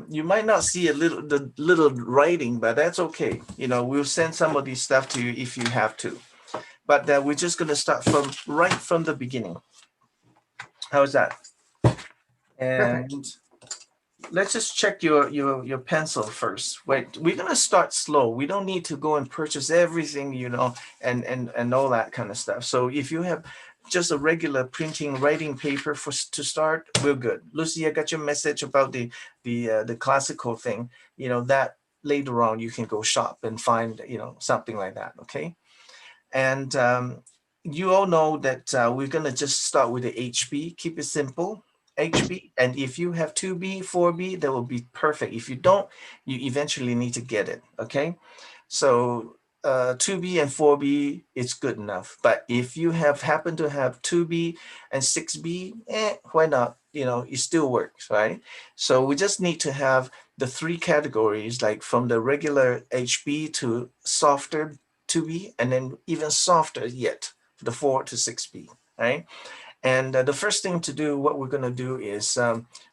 You might not see the little writing, but that's okay. You know, we'll send some of these stuff to you if you have to. But we're just going to start from right from the beginning. How's that? Perfect. And let's just check your pencil first. Wait, we're gonna start slow. We don't need to go and purchase everything, you know, and all that kind of stuff. So if you have just a regular printing writing paper for to start, we're good. Lucy, I got your message about the classical thing. You know that later on you can go shop and find, you know, something like that. Okay, and you all know that we're gonna just start with the HB. Keep it simple. HB, and if you have 2B, 4B, that will be perfect. If you don't, you eventually need to get it. Okay, so 2B and 4B, it's good enough. But if you have happen to have 2B and 6B, why not? You know, it still works, right? So we just need to have the three categories, like from the regular HB to softer 2B, and then even softer yet, the 4 to 6B, right? And the first thing to do, what we're going to do is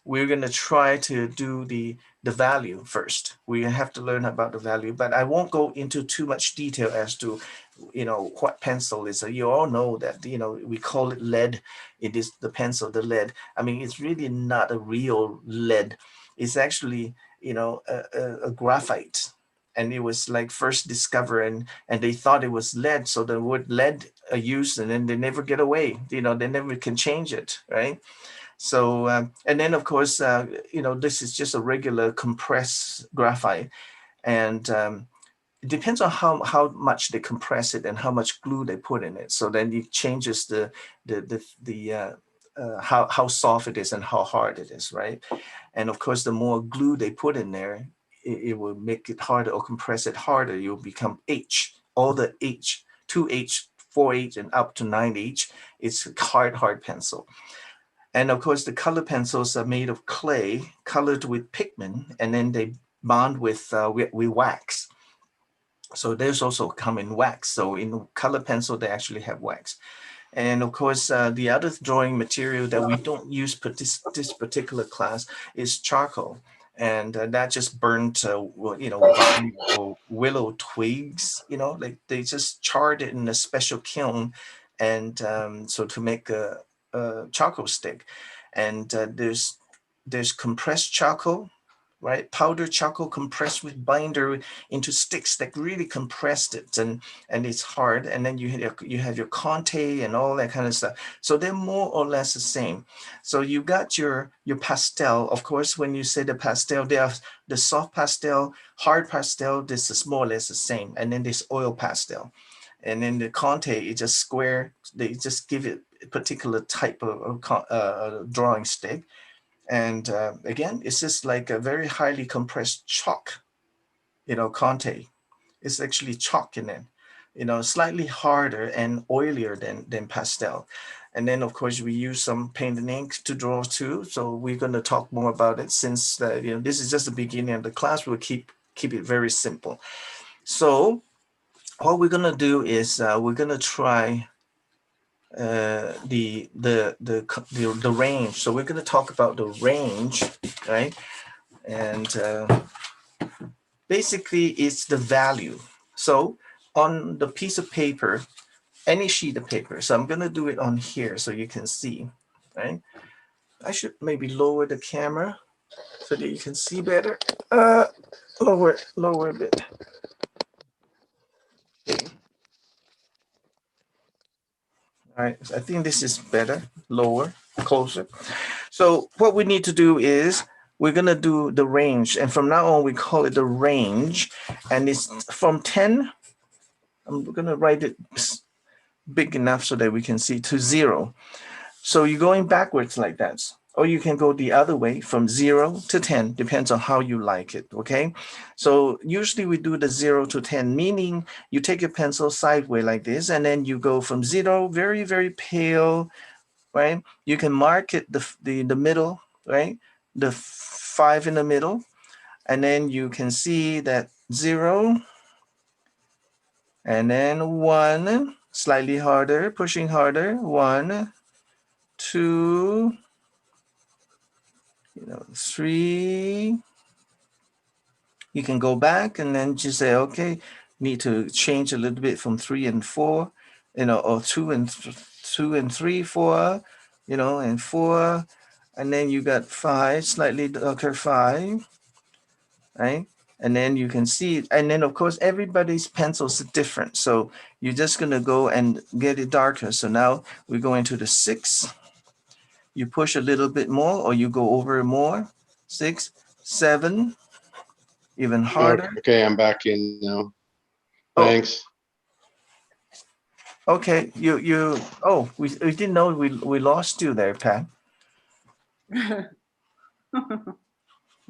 we're going to try to do the value first. We have to learn about the value, but I won't go into too much detail as to, you know, what pencil is. You all know that, you know, we call it lead. It is the pencil, the lead. I mean, it's really not a real lead. It's actually, you know, a graphite. And it was like first discovered, and they thought it was lead, so the word lead used, and then they never get away. You know, they never can change it, right? So and then of course, you know, this is just a regular compressed graphite, and it depends on how much they compress it and how much glue they put in it. So then it changes the how soft it is and how hard it is, right? And of course, the more glue they put in there, it will make it harder or compress it harder. You'll become H. All the H, 2H, 4H, and up to 9H. It's hard pencil. And of course, the color pencils are made of clay, colored with pigment, and then they bond with wax. So there's also come in wax. So in color pencil, they actually have wax. And of course, the other drawing material that we don't use for this particular class is charcoal. And that just burnt, you know, vine or willow twigs, you know, like they just charred it in a special kiln. And so to make a charcoal stick. And there's compressed charcoal, right? Powdered charcoal compressed with binder into sticks that really compressed it, and it's hard. And then you have your Conte and all that kind of stuff. So they're more or less the same. So you got your pastel. Of course, when you say the pastel, there are the soft pastel, hard pastel. This is more or less the same. And then there's oil pastel. And then the Conte is just square. They just give it a particular type of drawing stick. And again, it's just like a very highly compressed chalk, you know, Conte. It's actually chalk in it, you know, slightly harder and oilier than pastel. And then, of course, we use some paint and ink to draw too. So we're going to talk more about it since, you know, this is just the beginning of the class. We'll keep it very simple. So what we're going to do is we're going to try the range. So we're going to talk about the range, right? And basically it's the value. So on the piece of paper, any sheet of paper, so I'm going to do it on here so you can see, right? I should maybe lower the camera so that you can see better. Lower a bit. Okay. All right, I think this is better, lower, closer. So what we need to do is we're gonna do the range, and from now on we call it the range, and it's from 10. I'm gonna write it big enough so that we can see to 0. So you're going backwards like that. Or you can go the other way from 0 to 10, depends on how you like it, okay? So usually we do the 0 to 10, meaning you take your pencil sideways like this, and then you go from 0, very, very pale, right? You can mark it the middle, right? The 5 in the middle, and then you can see that 0, and then 1, slightly harder, pushing harder, 1, 2, you know, 3, You can go back and then just say, okay, need to change a little bit from 3 and 4, or 2 and 3, 4, and 4, and then you got 5, slightly darker 5, right? And then you can see, and then of course everybody's pencils are different, so you're just gonna go and get it darker. So now we go into the 6. You push a little bit more, or you go over more. 6, 7, even harder. Okay, I'm back in now. Oh, Thanks. okay. We didn't know we lost you there, Pat.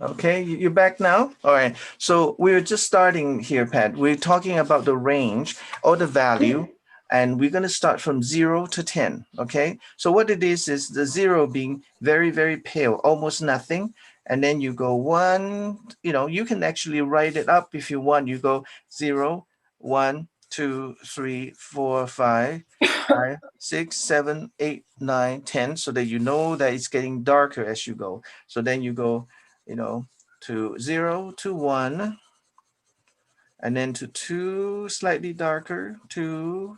Okay, you're back now? All right. So we're just starting here, Pat. We're talking about the range or the value, and we're going to start from 0 to 10. Okay. So what it is the 0 being very, very pale, almost nothing. And then you go 1, you can actually write it up if you want. You go 0, 1, 2, 3, 4, 5, 5, 6, 7, 8, 9, 10, so that you know that it's getting darker as you go. So then you go, to 0 to 1, and then to 2, slightly darker, 2,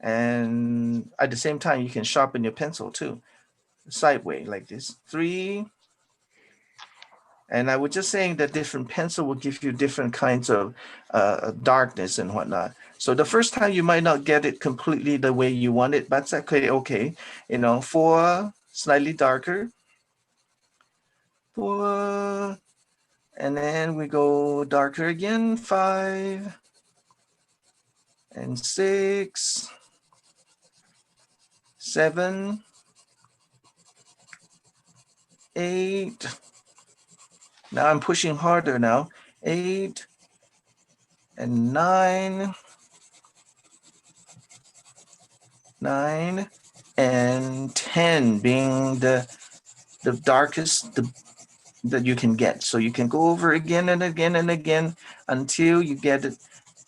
and at the same time you can sharpen your pencil too, sideways like this, 3. And I was just saying that different pencil will give you different kinds of darkness and whatnot. So the first time you might not get it completely the way you want it, but that's okay. 4, slightly darker, 4, and then we go darker again, 5, and 6, 7, 8. Now I'm pushing harder now. 8 and 9, 9 and 10 being the darkest that you can get. So you can go over again and again and again until you get it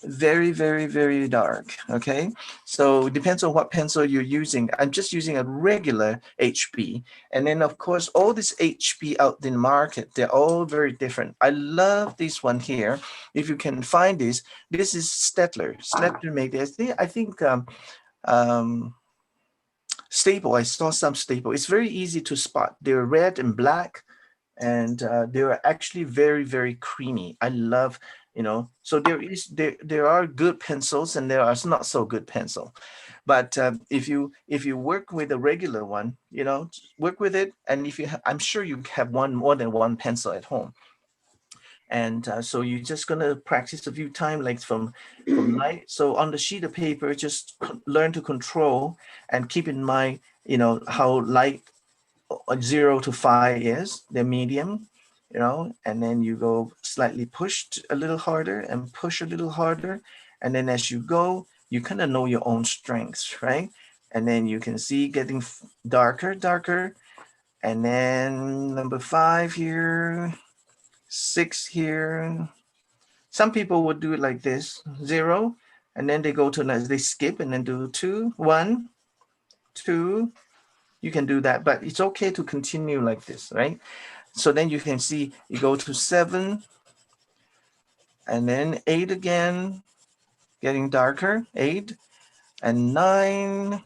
very, very, very dark. Okay, so it depends on what pencil you're using. I'm just using a regular HB, and then of course all this HB out in the market, they're all very different. I love this one here. If you can find this is Stettler made this. I think Staple, I saw some Staple. It's very easy to spot. They're red and black, and they're actually very, very creamy. I love, so there are good pencils and there are not so good pencil. But if you work with a regular one, work with it. And if I'm sure you have more than one pencil at home. And so you're just gonna practice a few times, like from light. So on the sheet of paper, just learn to control and keep in mind, how light 0 to 5 is the medium, and then you go slightly pushed a little harder and push a little harder. And then as you go, you kind of know your own strengths, right? And then you can see getting darker. And then number 5 here, 6 here. Some people would do it like this, 0, and then they go to, they skip and then do 2, 1, 2. You can do that, but it's okay to continue like this, right? So then you can see you go to 7, and then 8 again, getting darker, 8 and 9.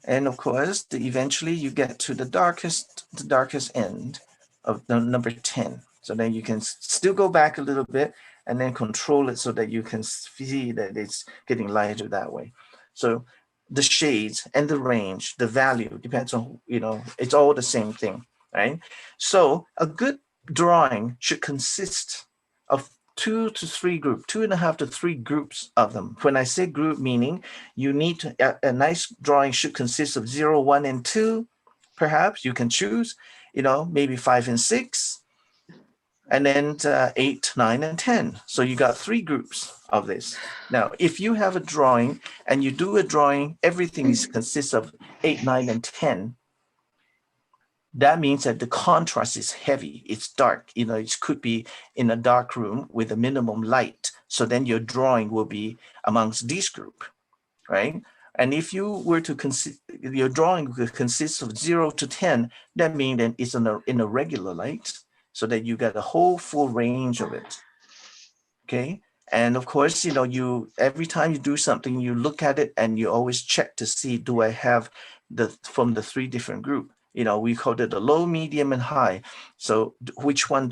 And of course, eventually you get to the darkest end of the number 10. So then you can still go back a little bit and then control it so that you can see that it's getting lighter that way. So the shades and the range, the value depends on, it's all the same thing, right? So a good drawing should consist of 2.5 to 3 groups of them. When I say group, meaning you need to, a nice drawing should consist of 0, 1, and 2. Perhaps you can choose, maybe 5 and 6, and then 8, 9, and 10. So you got 3 groups of this. Now, if you have a drawing and you do a drawing, everything consists of 8, 9, and 10. That means that the contrast is heavy. It's dark. It could be in a dark room with a minimum light. So then your drawing will be amongst this group, right? And if you were to consider your drawing consists of 0 to 10, that means that it's in a regular light. so that you get a whole full range of it. Okay. And of course, you every time you do something, you look at it and you always check to see, do I have from the three different group? We called it the low, medium, and high. So which one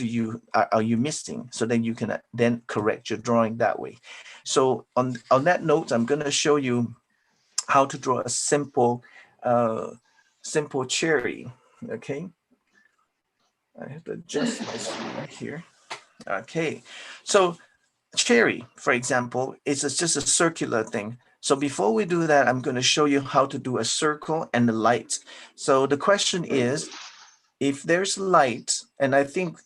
are you missing? So then you can then correct your drawing that way. So on that note, I'm going to show you how to draw a simple cherry. Okay. I have to adjust my screen here. Okay. So cherry, for example, is just a circular thing. So before we do that, I'm going to show you how to do a circle and the light. So the question is, if there's light, and I think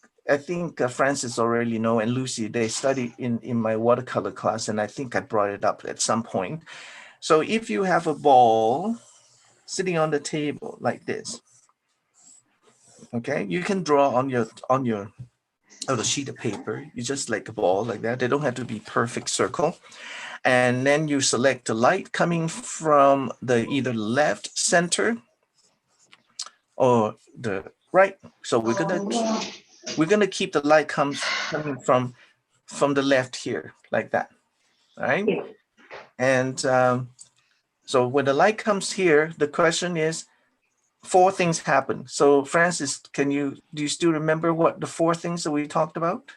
Francis already know, and Lucy, they study in my watercolor class, and I think I brought it up at some point. So if you have a ball sitting on the table like this, okay, you can draw on your the sheet of paper. You just like a ball like that. They don't have to be perfect circle. And then you select the light coming from the either left center or the right. So we're gonna keep the light coming from the left here like that. All right. And so when the light comes here, the question is, four things happen. So Francis, do you still remember what the four things that we talked about?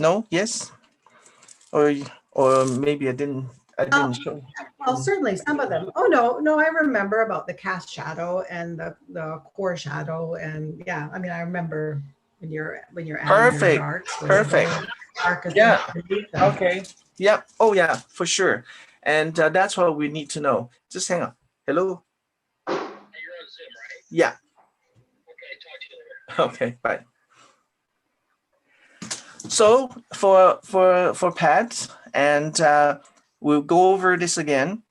No? Yes? Or maybe I didn't show. Well, certainly some of them. Oh, no, I remember about the cast shadow and the core shadow. And yeah, I mean, I remember when you're adding your darks. Perfect. Yeah. Okay. Yeah. Oh, yeah, for sure. And that's what we need to know. Just hang on. Hello? You're on Zoom, right? Yeah. Okay, talk to you later. Okay, bye. So for pads, and we'll go over this again.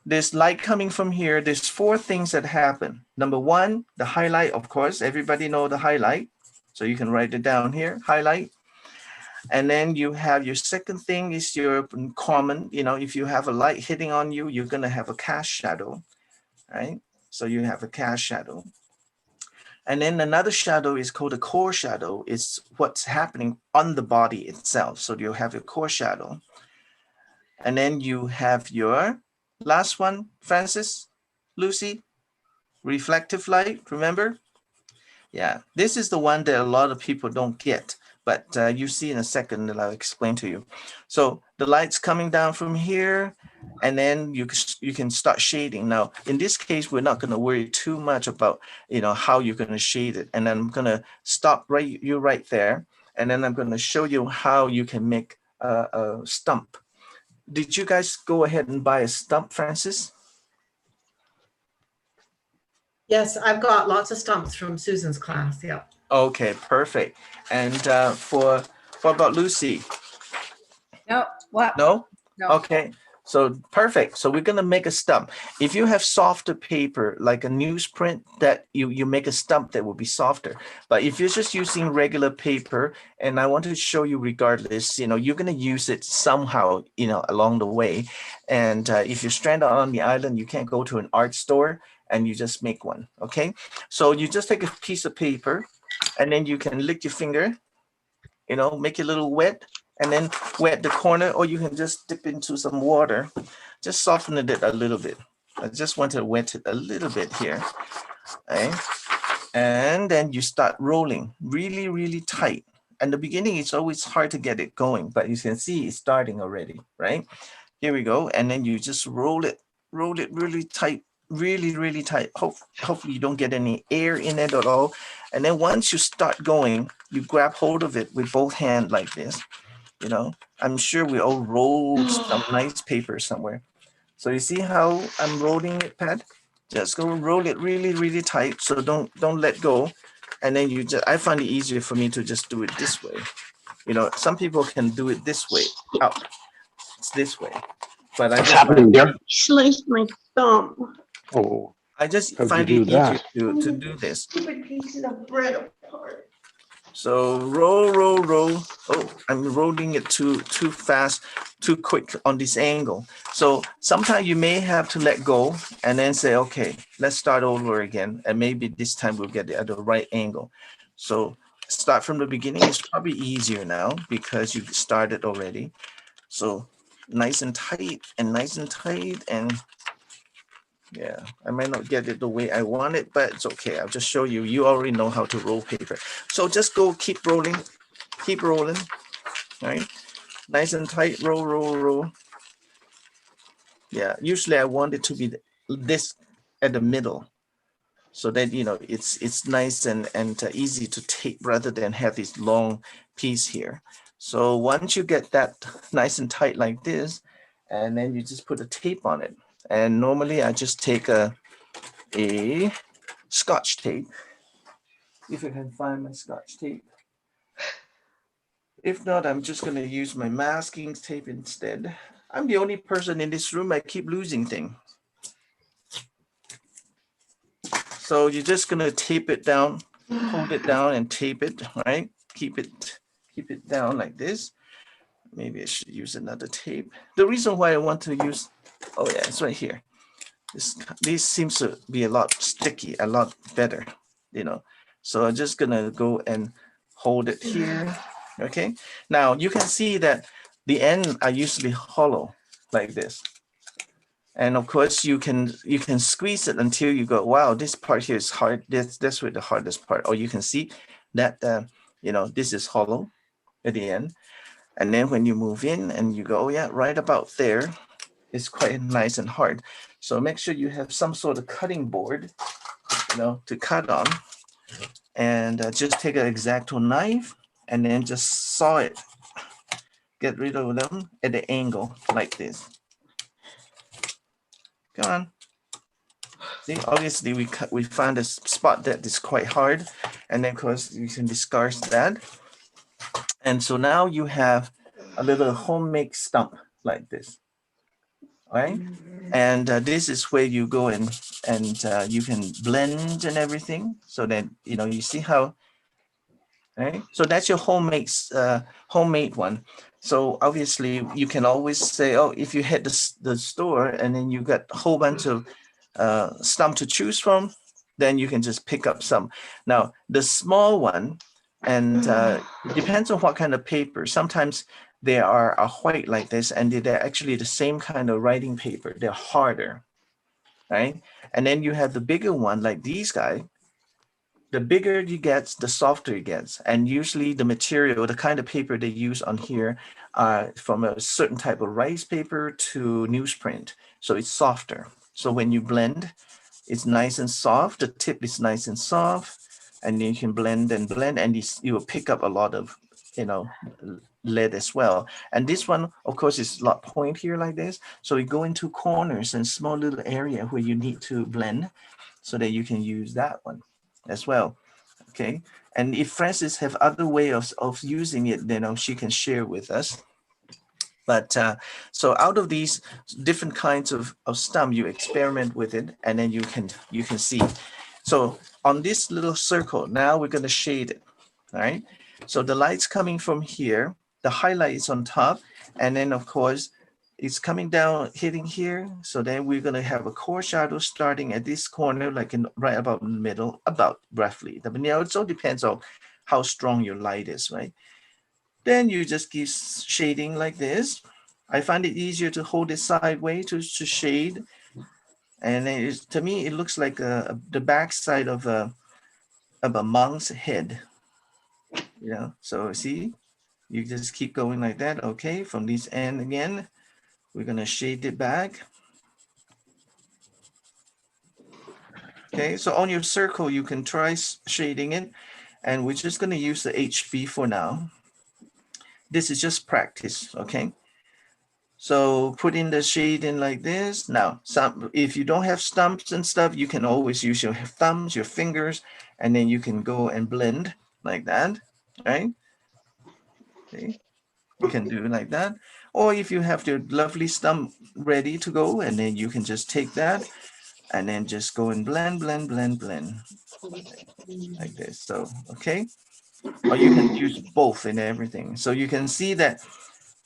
There's light coming from here. There's four things that happen. Number one, the highlight, of course. Everybody know the highlight. So you can write it down here, highlight. And then you have your second thing is your common. If you have a light hitting on you, you're going to have a cast shadow, right? So you have a cast shadow. And then another shadow is called a core shadow. It's what's happening on the body itself. So you have your core shadow. And then you have your last one, Francis, Lucy, reflective light, remember? Yeah, this is the one that a lot of people don't get, but you see in a second that I'll explain to you. So the light's coming down from here, and then you can start shading. Now, in this case, we're not going to worry too much about how you're going to shade it. And then I'm going to stop right there, and then I'm going to show you how you can make a stump. Did you guys go ahead and buy a stump, Francis? Yes, I've got lots of stumps from Susan's class. Yeah. Okay, perfect. And for about Lucy? No, what? No? No. Okay, so perfect. So we're gonna make a stump. If you have softer paper, like a newsprint, that you make a stump that will be softer. But if you're just using regular paper, and I want to show you regardless, you're gonna use it somehow, along the way. And if you're stranded on the island, you can't go to an art store and you just make one, okay? So you just take a piece of paper, and then you can lick your finger, make it a little wet, and then wet the corner, or you can just dip into some water, just soften it a little bit. I just want to wet it a little bit here, okay? And then you start rolling really, really tight. And the beginning, it's always hard to get it going, but you can see it's starting already, right? Here we go. And then you just roll it really tight, really, really tight. Hopefully you don't get any air in it at all. And then once you start going, you grab hold of it with both hands like this. I'm sure we all rolled some nice paper somewhere. So you see how I'm rolling it, Pat? Just go roll it really, really tight. So don't let go. And then I find it easier for me to just do it this way. Some people can do it this way. Out. It's this way. But What's happening there? Sliced my thumb. Oh, I just how'd find you it do that? easier to do this. Stupid pieces of bread apart. So roll, roll, roll. Oh, I'm rolling it too fast, too quick on this angle. So sometimes you may have to let go and then say, okay, let's start over again. And maybe this time we'll get it at the right angle. So start from the beginning is probably easier now because you started already. So nice and tight and nice and tight. And yeah, I might not get it the way I want it, but it's okay. I'll just show you. You already know how to roll paper. So just go keep rolling, right? Nice and tight, roll, roll, roll. Yeah, usually I want it to be this at the middle so that, you know, it's nice and easy to tape rather than have this long piece here. So once you get that nice and tight like this, and then you just put a tape on it. And normally I just take a Scotch tape. If I can find my Scotch tape. If not, I'm just gonna use my masking tape instead. I'm the only person in this room, I keep losing things. So you're just gonna tape it down, hold it down and tape it, right? Keep it down like this. Maybe I should use another tape. The reason why I want to use, oh yeah, it's right here. This seems to be a lot sticky, a lot better, you know. So I'm just gonna go and hold it here, okay? Now you can see that the end are usually hollow like this. And of course you can squeeze it until you go, wow, this part here is hard. That's with the hardest part. Or you can see that, you know, this is hollow at the end. And then when you move in and you go, oh yeah, right about there, it's quite nice and hard. So make sure you have some sort of cutting board, you know, to cut on. And just take an X-Acto knife and then just saw it. Get rid of them at the angle like this. Come on. See, obviously we found a spot that is quite hard, and then of course you can discard that. And so now you have a little homemade stump like this, right? And this is where you go and you can blend and everything, so that, you know, you see how, right? So that's your homemade one. So obviously you can always say, oh, if you hit the store and then you got a whole bunch of stump to choose from, then you can just pick up some. Now the small one, and it depends on what kind of paper. Sometimes they are white like this, and they're actually the same kind of writing paper. They're harder, right? And then you have the bigger one like these guys. The bigger it gets, the softer it gets. And usually the material, the kind of paper they use on here, from a certain type of rice paper to newsprint. So it's softer. So when you blend, it's nice and soft. The tip is nice and soft. And then you can blend and blend, and you will pick up a lot of, you know, lead as well. And this one, of course, is a lot point here like this. So you go into corners and small little area where you need to blend, so that you can use that one as well. Okay. And if Francis have other way of using it, then she can share with us. But so out of these different kinds of stump, you experiment with it, and then you can see. So on this little circle, now we're going to shade it. All right. So the light's coming from here. The highlight is on top. And then, of course, it's coming down, hitting here. So then we're going to have a core shadow starting at this corner, like right about in the middle, about roughly. But, you know, it all depends on how strong your light is, right? Then you just keep shading like this. I find it easier to hold it sideways to shade. And to me, it looks like the backside of a monk's head. You know, so see, you just keep going like that. Okay, from this end again, we're gonna shade it back. Okay, so on your circle, you can try shading it, and we're just gonna use the HB for now. This is just practice, okay? So put in the shade in like this. Now, if you don't have stumps and stuff, you can always use your thumbs, your fingers, and then you can go and blend like that, right? Okay, you can do like that. Or if you have your lovely stump ready to go, and then you can just take that and then just go and blend, blend, blend, blend like this. So, okay. or you can use both in everything. So you can see that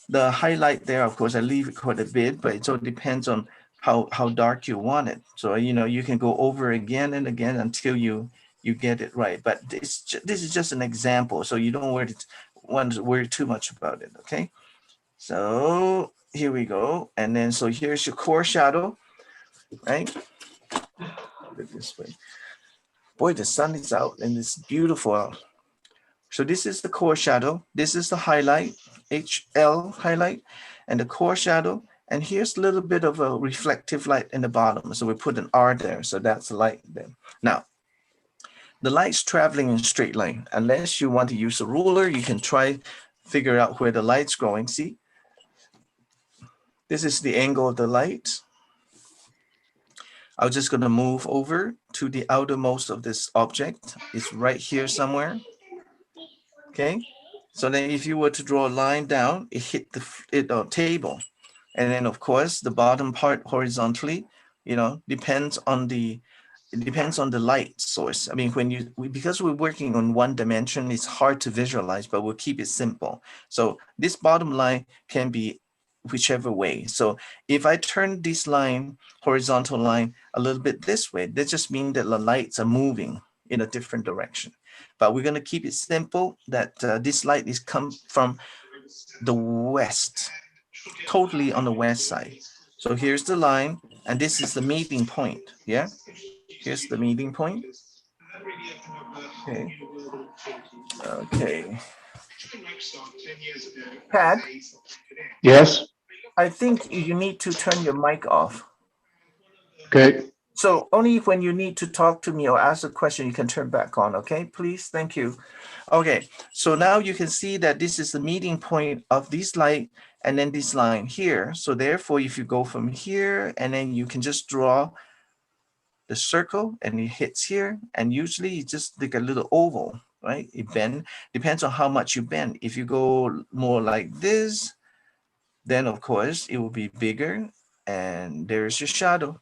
the highlight there, of course, I leave it quite a bit, but it all depends on how dark you want it. So, you know, you can go over again and again until you get it right. But this is just an example, so you don't want to worry too much about it, okay? So here we go. And then, so here's your core shadow, right? Put it this way. Boy, the sun is out and it's beautiful out. So this is the core shadow. This is the highlight, HL highlight, and the core shadow. And here's a little bit of a reflective light in the bottom. So we put an R there. So that's the light there. Now, the light's traveling in a straight line. Unless you want to use a ruler, you can try figure out where the light's going. See, this is the angle of the light. I'm just going to move over to the outermost of this object. It's right here somewhere. Okay. So then if you were to draw a line down, it hit the table. And then of course, the bottom part horizontally, you know, depends on the light source. I mean, because we're working on one dimension, it's hard to visualize, but we'll keep it simple. So this bottom line can be whichever way. So if I turn this line, horizontal line, a little bit this way, that just means that the lights are moving in a different direction. But we're going to keep it simple that this light is come from the west, totally on the west side. So here's the line, and this is the meeting point. Yeah, here's the meeting point. Okay. Okay. Pat, Yes. I think you need to turn your mic off. Okay. So only when you need to talk to me or ask a question, you can turn back on, okay? Please, thank you. Okay, so now you can see that this is the meeting point of this light and then this line here. So therefore, if you go from here and then you can just draw the circle and it hits here, and usually it's just like a little oval, right? It bend, depends on how much you bend. If you go more like this, then of course it will be bigger and there's your shadow.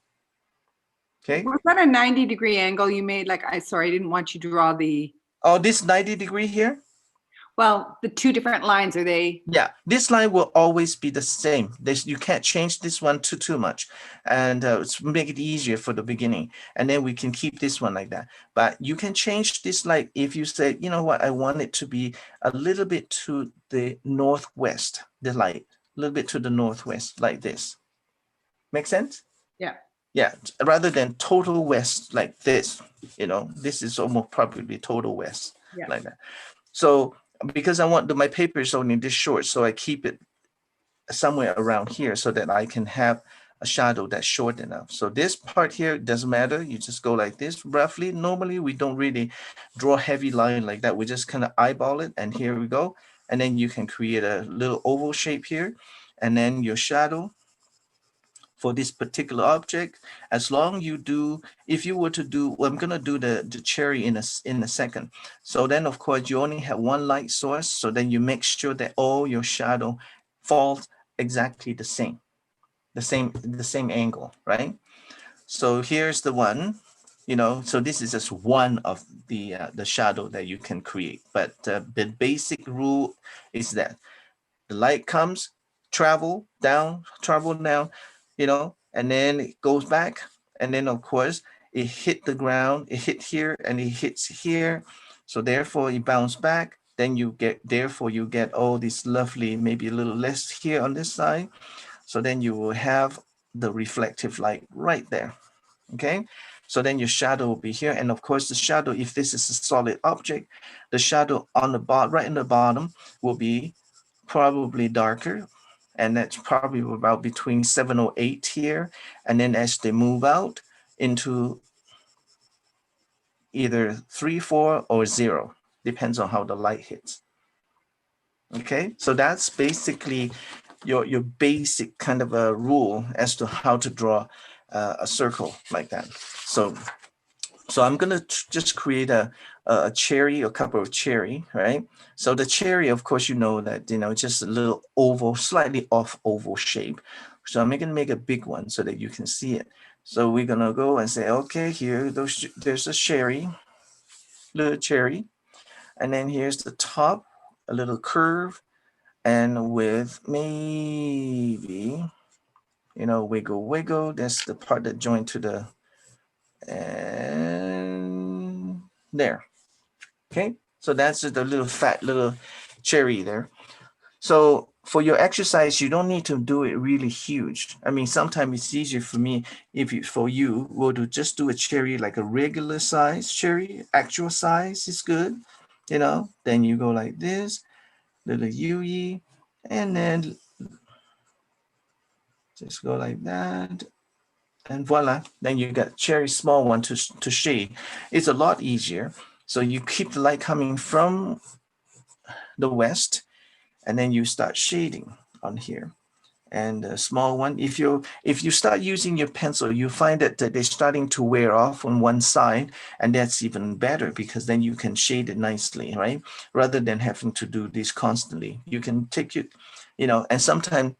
Okay. Was that a 90-degree angle you made? Like, sorry, I didn't want you to draw the, Oh, this 90-degree here? well, the two different lines, are they? Yeah, this line will always be the same. You can't change this one too much, and make it easier for the beginning. And then we can keep this one like that. But you can change this light if you say, you know what, I want it to be a little bit to the northwest, the light, a little bit to the northwest, like this. Make sense? Yeah. Yeah, rather than total west like this, you know, this is almost probably total west, Yeah. like that. So because I want my paper is only this short, so I keep it somewhere around here so that I can have a shadow that's short enough. So this part here doesn't matter. You just go like this roughly. Normally we don't really draw heavy line like that. We just kind of eyeball it, and here we go. And then you can create a little oval shape here, and then your shadow for this particular object, as long you do, if you were to do, well, I'm gonna do the cherry in a second. So then of course you only have one light source. So then you make sure that all your shadow falls exactly the same angle, right? So here's the one, you know, so this is just one of the shadow that you can create. But the basic rule is that the light comes, travel down, you know, and then it goes back. And then of course it hit the ground, it hit here and it hits here. So therefore it bounce back. Then you get all this lovely, maybe a little less here on this side. So then you will have the reflective light right there. Okay. So then your shadow will be here. And of course the shadow, if this is a solid object, the shadow on the bottom, right in the bottom will be probably darker, and that's probably about between 7 or 8 here. And then as they move out into either 3, 4, or 0, depends on how the light hits. Okay, so that's basically your basic kind of a rule as to how to draw a circle like that. So I'm gonna just create a cherry, a couple of cherry, right? So the cherry, of course, you know that, you know, just a little oval, slightly off oval shape. So I'm gonna make a big one so that you can see it. So we're gonna go and say, okay, here, there's a cherry, little cherry. And then here's the top, a little curve, and with maybe, you know, wiggle, wiggle. That's the part that joined to the, and there. Okay, so that's the little fat little cherry there. So for your exercise, you don't need to do it really huge. I mean, sometimes it's easier for me for you will to just do a cherry like a regular size cherry, actual size is good, you know. Then you go like this, little UE, and then just go like that, and voila. Then you got cherry small one to shade. It's a lot easier. So you keep the light coming from the west, and then you start shading on here. And a small one, if you start using your pencil, you find that they're starting to wear off on one side, and that's even better because then you can shade it nicely, right? Rather than having to do this constantly, you can take it, you know. And sometimes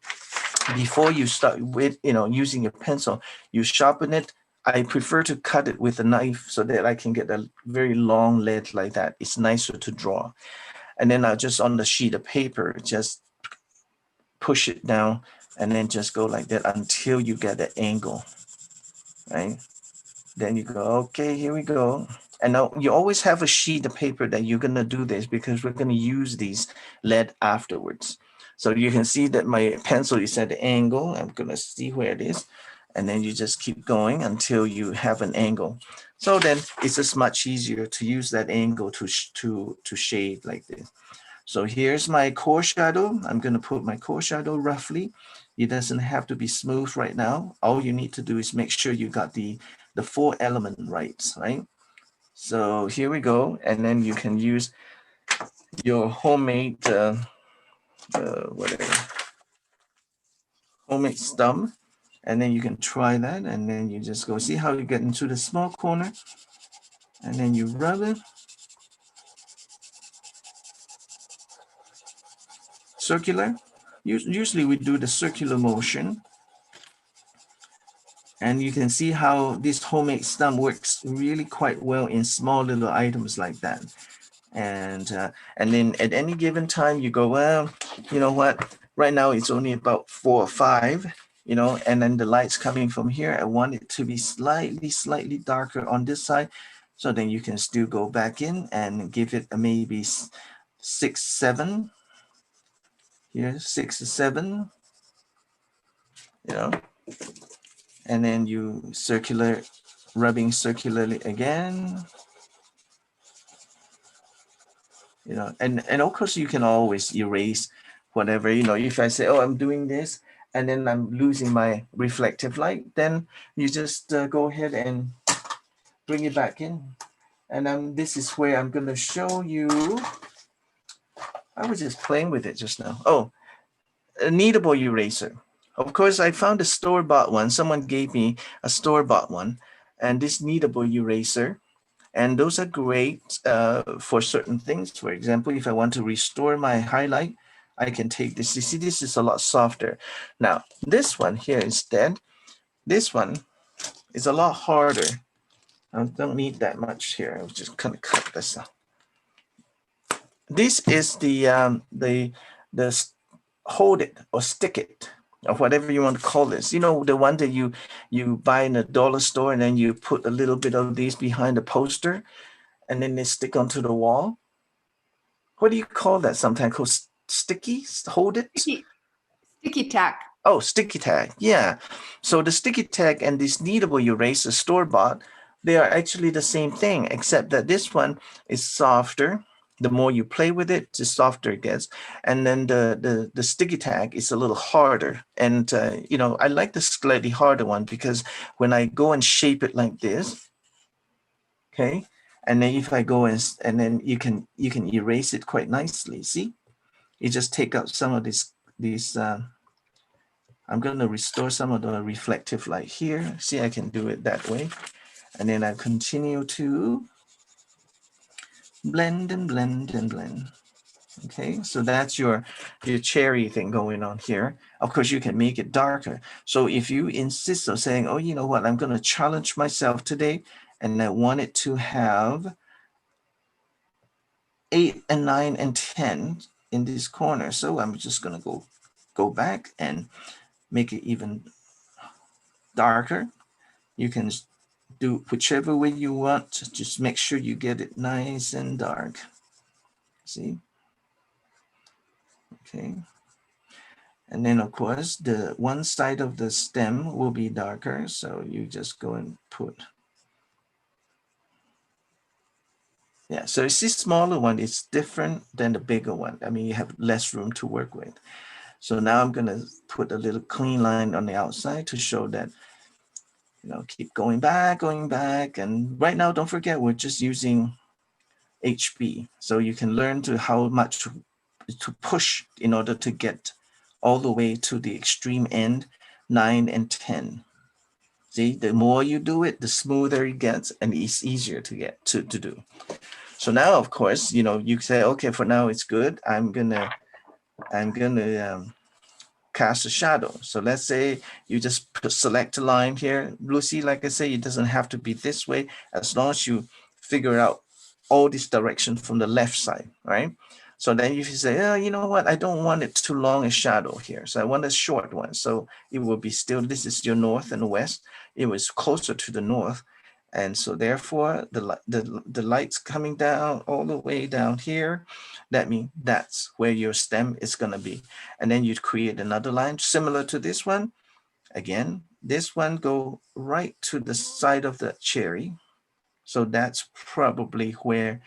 before you start with, you know, using your pencil, you sharpen it. I prefer to cut it with a knife so that I can get a very long lead like that. It's nicer to draw. And then I'll just on the sheet of paper, just push it down and then just go like that until you get the angle, right? Then you go, okay, here we go. And now you always have a sheet of paper that you're gonna do this because we're gonna use these lead afterwards. So you can see that my pencil is at the angle. I'm gonna see where it is. And then you just keep going until you have an angle. So then it's just much easier to use that angle to shade like this. So here's my core shadow. I'm going to put my core shadow roughly. It doesn't have to be smooth right now. All you need to do is make sure you got the 4 element right? So here we go. And then you can use your homemade, whatever, homemade stump. And then you can try that. And then you just go see how you get into the small corner. And then you rub it. Circular. Usually we do the circular motion. And you can see how this homemade stump works really quite well in small little items like that. And then at any given time you go, well, you know what? Right now it's only about 4 or 5, you know, and then the light's coming from here. I want it to be slightly darker on this side. So then you can still go back in and give it a maybe 6, 7. Here, 6 or 7, you know. And then you rubbing circularly again, you know, and of course you can always erase whatever, you know. If I say, oh, I'm doing this and then I'm losing my reflective light, then you just go ahead and bring it back in. And this is where I'm going to show you. I was just playing with it just now. Oh, a kneadable eraser. Of course, I found a store-bought one. Someone gave me a store-bought one, and this kneadable eraser. And those are great for certain things. For example, if I want to restore my highlight, I can take this. You see, this is a lot softer. Now, this one here instead, this one is a lot harder. I don't need that much here. I'll just kind of cut this out. This is the hold it or stick it or whatever you want to call this. You know, the one that you buy in a dollar store and then you put a little bit of these behind the poster and then they stick onto the wall. What do you call that? Sometimes called sticky, hold it? Sticky tack. Oh, sticky tag. Yeah. So the sticky tag and this kneadable eraser store-bought, they are actually the same thing, except that this one is softer. The more you play with it, the softer it gets. And then the sticky tag is a little harder. And, you know, I like the slightly harder one because when I go and shape it like this, okay, and then if I go and then you can erase it quite nicely. See, you just take out some of these. I'm going to restore some of the reflective light here. See, I can do it that way. And then I continue to blend and blend and blend. Okay, so that's your cherry thing going on here. Of course, you can make it darker. So if you insist on saying, oh, you know what, I'm going to challenge myself today, and I want it to have 8 and 9 and 10 in this corner. So I'm just gonna go back and make it even darker. You can do whichever way you want. Just make sure you get it nice and dark. See? Okay. And then of course, the one side of the stem will be darker. So you just go and put. Yeah, so it's this smaller one, it's different than the bigger one. I mean, you have less room to work with. So now I'm gonna put a little clean line on the outside to show that, you know, keep going back. And right now, don't forget, we're just using HB. So you can learn to how much to push in order to get all the way to the extreme end, 9 and 10. See, the more you do it, the smoother it gets and it's easier to get to do. So now, of course, you know, you say, okay, for now it's good. I'm gonna cast a shadow. So let's say you just select a line here. Lucy, like I say, it doesn't have to be this way as long as you figure out all this direction from the left side, right? So then if you say, oh, you know what, I don't want it too long a shadow here. So I want a short one. So it will be still, this is your north and west. It was closer to the north. And so therefore the light's coming down all the way down here. That means that's where your stem is gonna be. And then you create another line similar to this one. Again, this one go right to the side of the cherry. So that's probably where,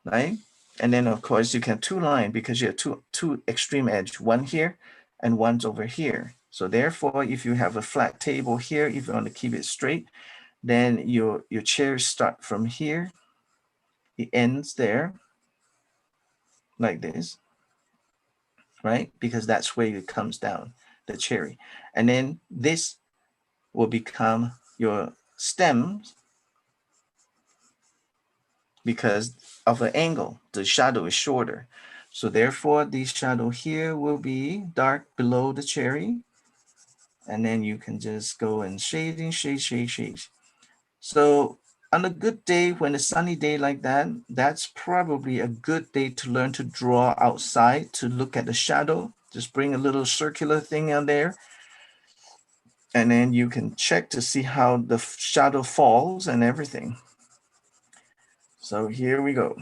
right? And then of course you can two line because you have two extreme edge, one here and one's over here. So therefore, if you have a flat table here, if you want to keep it straight, then your cherries start from here. It ends there like this, right? Because that's where it comes down, the cherry. And then this will become your stems because of an angle. The shadow is shorter. So therefore, the shadow here will be dark below the cherry. And then you can just go and shade. So on a good day, when a sunny day like that, that's probably a good day to learn to draw outside, to look at the shadow. Just bring a little circular thing on there. And then you can check to see how the shadow falls and everything. So here we go.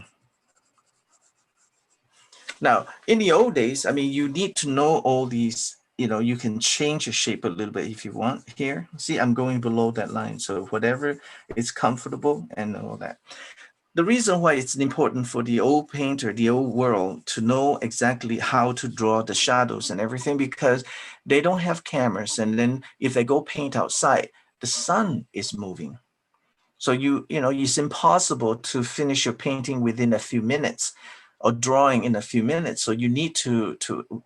Now, in the old days, I mean, you need to know all these, you know, you can change the shape a little bit if you want here. See, I'm going below that line. So whatever is comfortable and all that. The reason why it's important for the old painter, the old world, to know exactly how to draw the shadows and everything, because they don't have cameras. And then if they go paint outside, the sun is moving. So you know, it's impossible to finish your painting within a few minutes or drawing in a few minutes. So you need to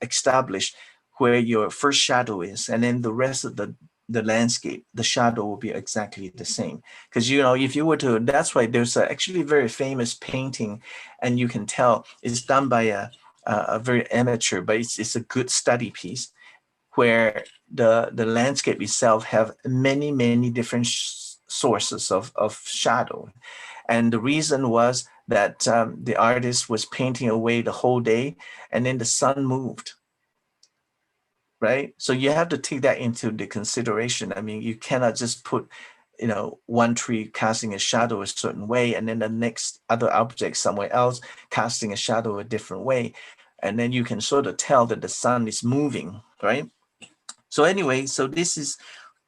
establish where your first shadow is, and then the rest of the landscape, the shadow will be exactly the same. Because, you know, if you were to, that's why there's actually a very famous painting, and you can tell it's done by a very amateur, but it's a good study piece, where the landscape itself have many different sources of shadow. And the reason was that the artist was painting away the whole day, and then the sun moved, right? So you have to take that into the consideration. I mean, you cannot just put, you know, one tree casting a shadow a certain way, and then the next other object somewhere else casting a shadow a different way. And then you can sort of tell that the sun is moving, right? So anyway, so this is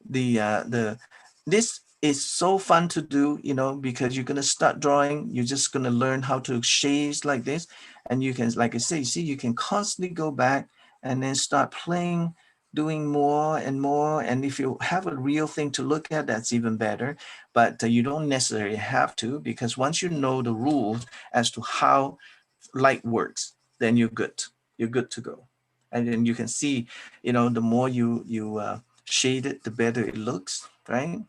this is so fun to do, you know, because you're going to start drawing. You're just going to learn how to shade like this. And you can, like I say, see, you can constantly go back and then start playing, doing more and more. And if you have a real thing to look at, that's even better. But you don't necessarily have to, because once you know the rules as to how light works, then you're good. You're good to go. And then you can see, you know, the more you shade it, the better it looks, right?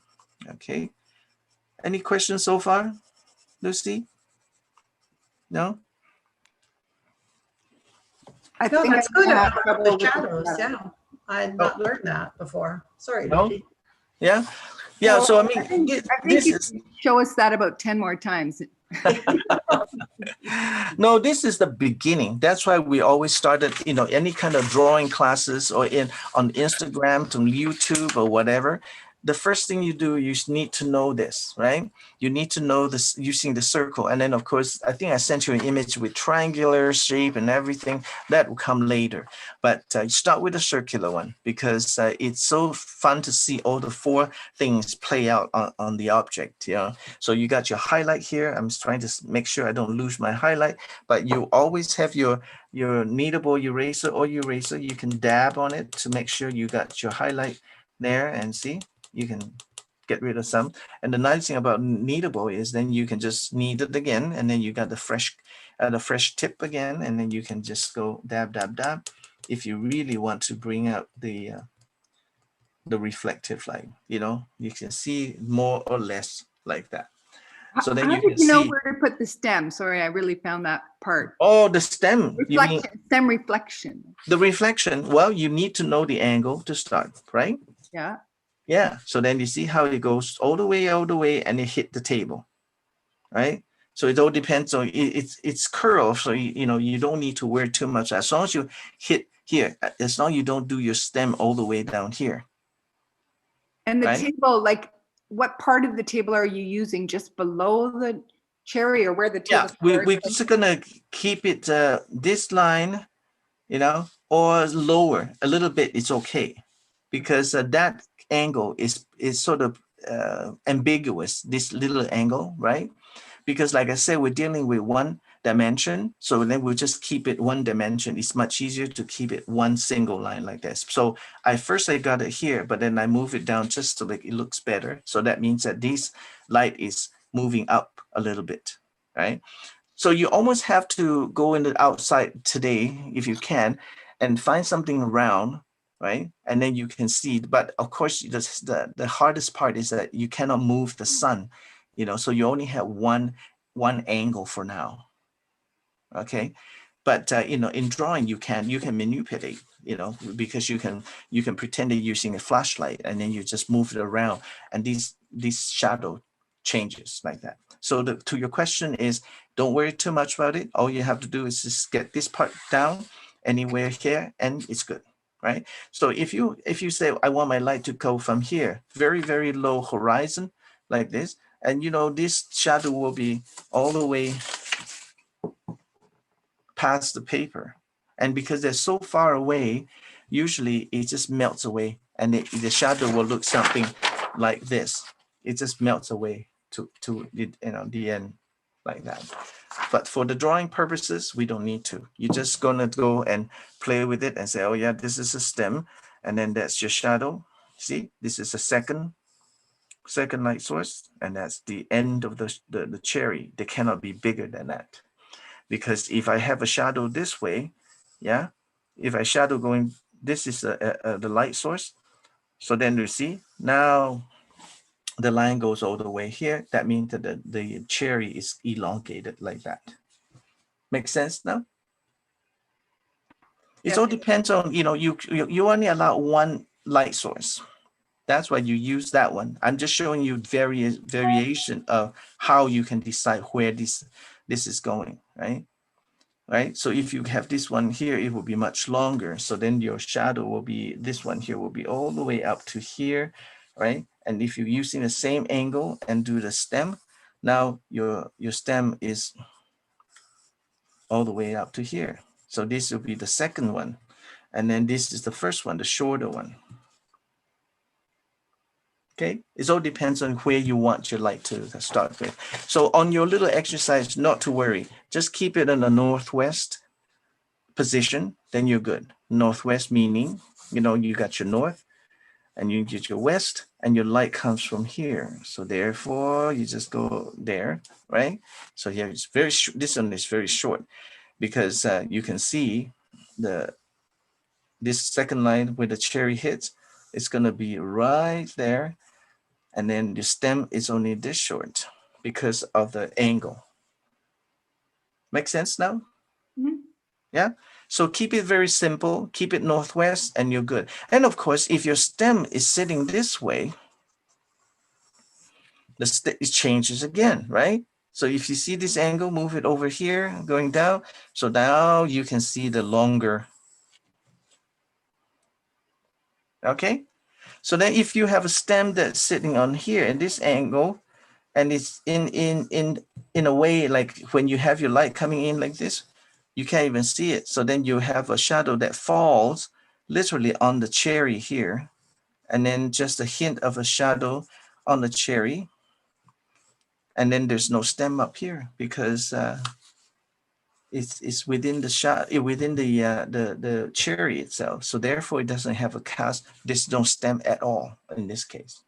Okay. Any questions so far, Lucy? No? I No, think that's I'm good gonna have about trouble the with the shadows. shadow. Yeah, I had not learned that before. Sorry, No? Lucy. Yeah. Yeah. Well, so I I mean, think this you is can show us that about 10 more times. No, this is the beginning. That's why we always started, any kind of drawing classes or on Instagram, to YouTube or whatever. The first thing you do, you need to know this, right? You need to know this using the circle. And then, of course, I think I sent you an image with triangular shape and everything. That will come later. But you start with the circular one because it's so fun to see all the four things play out on the object. So you got your highlight here. I'm just trying to make sure I don't lose my highlight. But you always have your kneadable eraser or eraser. You can dab on it to make sure you got your highlight there, and see. You can get rid of some. And the nice thing about kneadable is then you can just knead it again, and then you got the fresh tip again, and then you can just go dab, dab, dab. If you really want to bring out the reflective light, you can see more or less like that. So then How you can did you know see. where to put the stem? Sorry, I really found that part. Oh, the stem. You mean Reflection, stem reflection. the reflection? Well, you need to know the angle to start, right? Yeah. Yeah. So then you see how it goes all the way, and it hit the table, right? So it all depends on it's curved. So you don't need to wear too much. As long as you hit here, as long as you don't do your stem all the way down here. And the Right? table, like, what part of the table are you using? Just below the cherry, or where the table Yeah, we're starts? just gonna keep it this line, or lower a little bit. It's okay, because that angle is sort of ambiguous. This little angle, right? Because like I said, we're dealing with one dimension. So then we'll just keep it one dimension. It's much easier to keep it one single line like this. So I got it here, but then I move it down just so that it looks better. So that means that this light is moving up a little bit, right? So you almost have to go in the outside today, if you can, and find something round, right? And then you can see, but of course, the hardest part is that you cannot move the sun, so you only have one angle for now, okay? But in drawing, you can manipulate, because you can pretend you're using a flashlight, and then you just move it around, and this shadow changes like that. So to your question is, don't worry too much about it. All you have to do is just get this part down anywhere here, and it's good, right? So if you say, I want my light to go from here, very, very low horizon like this, and this shadow will be all the way past the paper. And because they're so far away, usually it just melts away, and the shadow will look something like this. It just melts away to the end like that. But for the drawing purposes, we don't need to. You're just gonna go and play with it and say, oh yeah, this is a stem, and then that's your shadow. See, this is a second light source, and that's the end of the cherry. They cannot be bigger than that. Because if I have a shadow this way, yeah, if I shadow going, this is the light source. So then you see, now the line goes all the way here. That means that the cherry is elongated like that. Make sense now? It all depends on, you only allow one light source. That's why you use that one. I'm just showing you variation of how you can decide where this is going, right? Right? So if you have this one here, it will be much longer. So then your shadow will be, this one here will be all the way up to here, right? And if you're using the same angle and do the stem, now your stem is all the way up to here. So this will be the second one. And then this is the first one, the shorter one. Okay, it all depends on where you want your light to start with. So on your little exercise, not to worry, just keep it in the northwest position, then you're good. Northwest meaning, you got your north and you get your west, and your light comes from here. So therefore, you just go there, right? So here it's very short. This one is very short because you can see this second line where the cherry hits, it's gonna be right there. And then the stem is only this short because of the angle. Make sense now? Mhm. Yeah. So keep it very simple, keep it northwest, and you're good. And of course, if your stem is sitting this way, it changes again, right? So if you see this angle, move it over here, going down. So now you can see the longer. Okay. So then if you have a stem that's sitting on here in this angle, and it's in a way like when you have your light coming in like this, you can't even see it. So then you have a shadow that falls literally on the cherry here, and then just a hint of a shadow on the cherry. And then there's no stem up here because it's within the shot, within the cherry itself. So therefore it doesn't have a cast. There's no stem at all in this case.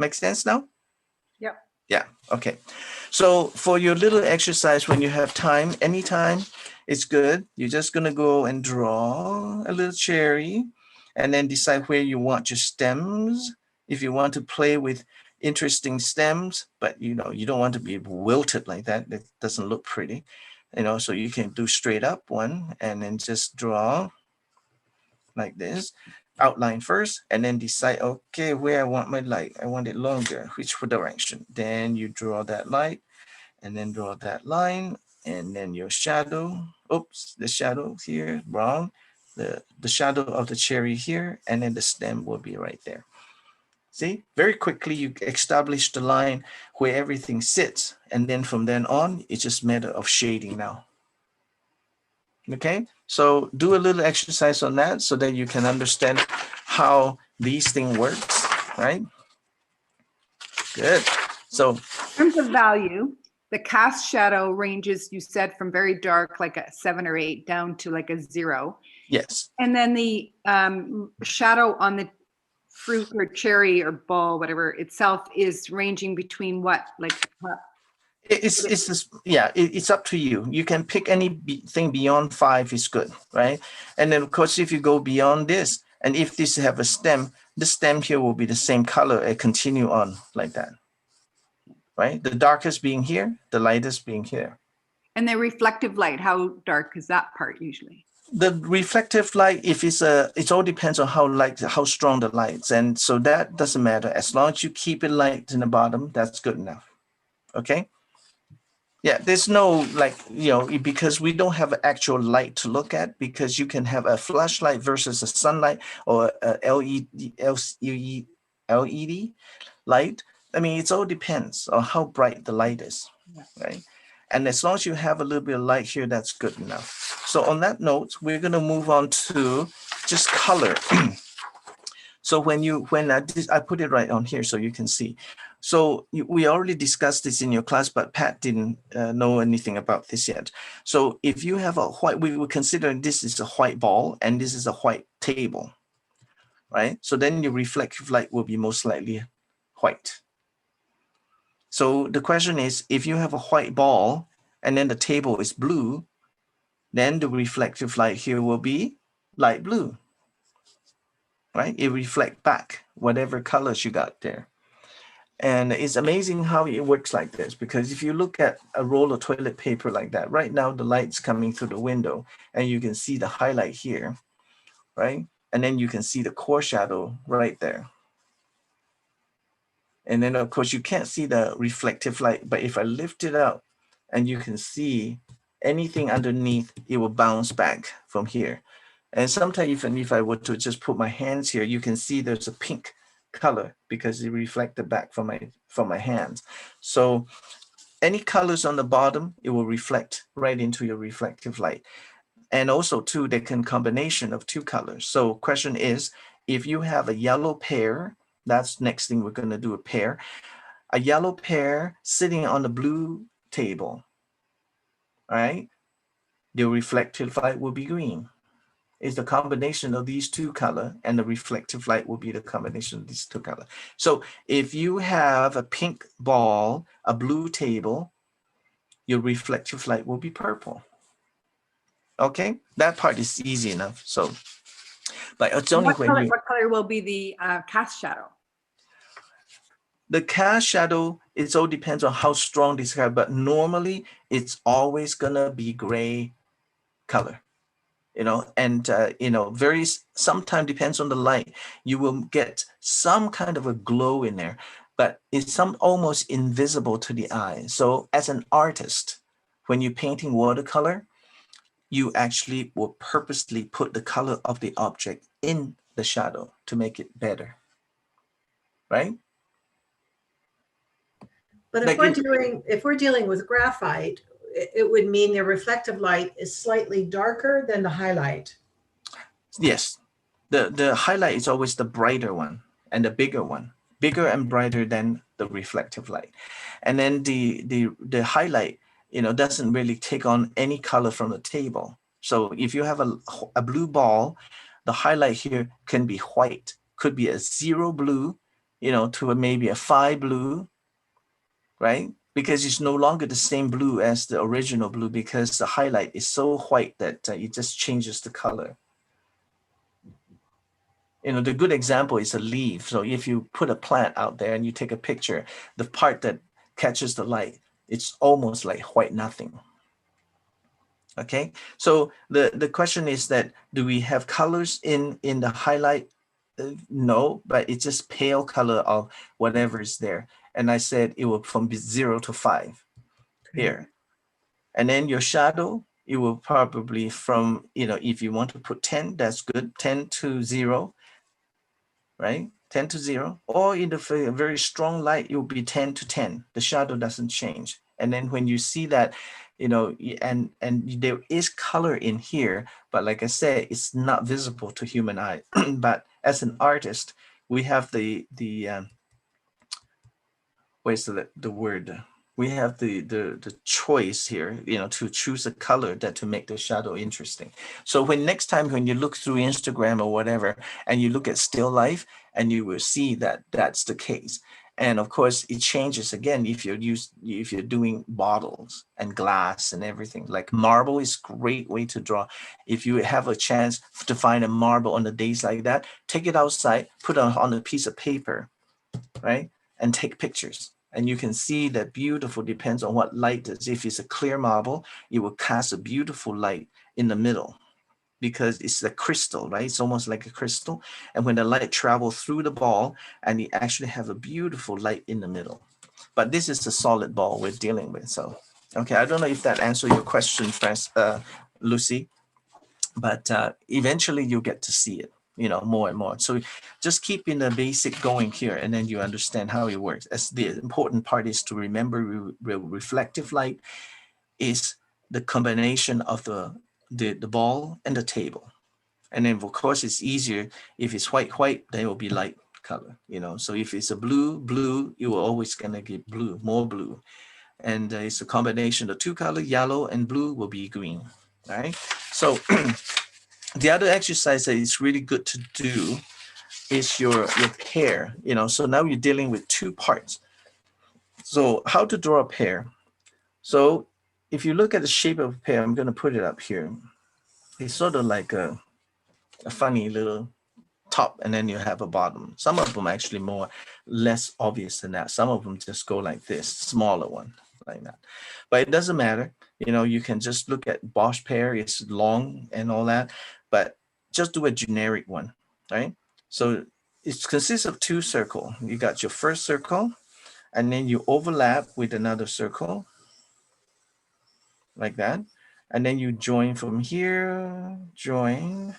Make sense now? Yep. Yeah, okay. So for your little exercise, when you have time, anytime, it's good. You're just gonna go and draw a little cherry and then decide where you want your stems. If you want to play with interesting stems, but you know, you don't want to be wilted like that. That doesn't look pretty. You know, so you can do straight up one and then just draw like this. Outline first and then decide, okay, where I want my light. I want it longer, which direction. Then you draw that light and then draw that line and then your shadow. Oops, the shadow here, wrong. The shadow of the cherry here, and then the stem will be right there. See, very quickly you establish the line where everything sits. And then from then on, it's just a matter of shading now. Okay, so do a little exercise on that so that you can understand how these things works, right? Good. So In terms of value, the cast shadow ranges, you said, from very dark, like a 7 or 8, down to like a 0. yes, And then the shadow on the fruit or cherry or ball, whatever itself, is ranging between what? Like it's just, yeah, it's up to you. You can pick anything beyond 5 is good, right? And then of course, if you go beyond this, and if this have a stem, the stem here will be the same color and continue on like that, right? The darkest being here, the lightest being here. and the reflective light, how dark is that part usually? The reflective light, if it's it all depends on how strong the lights, and so that doesn't matter as long as you keep it light in the bottom. That's good enough. Okay. Yeah, there's no like, you know, because we don't have an actual light to look at, because you can have a flashlight versus a sunlight or a LED light. I mean, it all depends on how bright the light is, right? And as long as you have a little bit of light here, that's good enough. So on that note, we're going to move on to just color. So when I put it right on here so you can see. So we already discussed this in your class, but Pat didn't know anything about this yet. So if you have a white, we would consider this is a white ball and this is a white table, right? So then your reflective light will be most likely white. So the question is, if you have a white ball and then the table is blue, then the reflective light here will be light blue, right? It reflects back whatever colors you got there. And it's amazing how it works like this, because if you look at a roll of toilet paper like that, right now the light's coming through the window and you can see the highlight here, right? And then you can see the core shadow right there. And then of course you can't see the reflective light, but if I lift it up and you can see anything underneath, it will bounce back from here. And sometimes even if I were to just put my hands here, you can see there's a pink color because it reflected back from my hands. So any colors on the bottom, it will reflect right into your reflective light. And also too, they can combination of 2 colors. So question is, if you have a yellow pear, that's next thing we're going to do, a pear. A yellow pear sitting on the blue table, all right? The reflective light will be green. It's the combination of these 2 colors, and the reflective light will be the combination of these 2 colors. So if you have a pink ball, a blue table, your reflective light will be purple. Okay, that part is easy enough. So, but it's only What color will be the cast shadow? The cast shadow, it all depends on how strong this color, but normally it's always gonna be gray color, you know, and you know, sometimes depends on the light, you will get some kind of a glow in there. but it's almost invisible to the eye. So as an artist, when you're painting watercolor, you actually will purposely put the color of the object in the shadow to make it better, right? But Like if we're dealing with graphite, it would mean the reflective light is slightly darker than the highlight. yes, the highlight is always the brighter one and the bigger one, bigger and brighter than the reflective light. And then the highlight, doesn't really take on any color from the table. So if you have a blue ball, the highlight here can be white, could be a 0 blue, to maybe a 5 blue, right? Because it's no longer the same blue as the original blue, because the highlight is so white that it just changes the color. The good example is a leaf. So if you put a plant out there and you take a picture, the part that catches the light, it's almost like white nothing. Okay, so the question is that, do we have colors in the highlight? No, but it's just pale color of whatever is there. And I said it will from 0 to 5 here. And then your shadow, it will probably from, if you want to put 10, that's good, 10 to 0, right? 10 to 0, or in the very strong light, it will be 10 to 10. The shadow doesn't change. And then when you see that, and there is color in here, but like I said, it's not visible to human eye. But as an artist, we have where's the word? We have the choice here, to choose a color that to make the shadow interesting. So next time when you look through Instagram or whatever, and you look at still life, and you will see that that's the case. And of course, it changes again if you're doing bottles and glass and everything. Like marble is a great way to draw. If you have a chance to find a marble on the days like that, take it outside, put it on a piece of paper, right? And take pictures. And you can see that beautiful depends on what light is. If it's a clear marble, it will cast a beautiful light in the middle, because it's a crystal, right? It's almost like a crystal. And when the light travels through the ball, and you actually have a beautiful light in the middle. But this is the solid ball we're dealing with. So, okay, I don't know if that answers your question, Lucy, but eventually you'll get to see it, more and more. So just keeping the basic going here, and then you understand how it works. As the important part is to remember, reflective light is the combination of the ball and the table. And then of course it's easier if it's white, then it will be light color, So if it's a blue, you are always gonna get blue, more blue. And it's a combination of two color, yellow and blue will be green. All right. So the other exercise that is really good to do is your pear, so now you're dealing with two parts. So how to draw a pear. So if you look at the shape of a pear, I'm going to put it up here. It's sort of like a funny little top, and then you have a bottom. Some of them actually less obvious than that. Some of them just go like this, smaller one like that. But it doesn't matter. You can just look at Bosch pear. It's long and all that, but just do a generic one, right? So it consists of two circles. You got your first circle, and then you overlap with another circle like that. And then you join from here, join,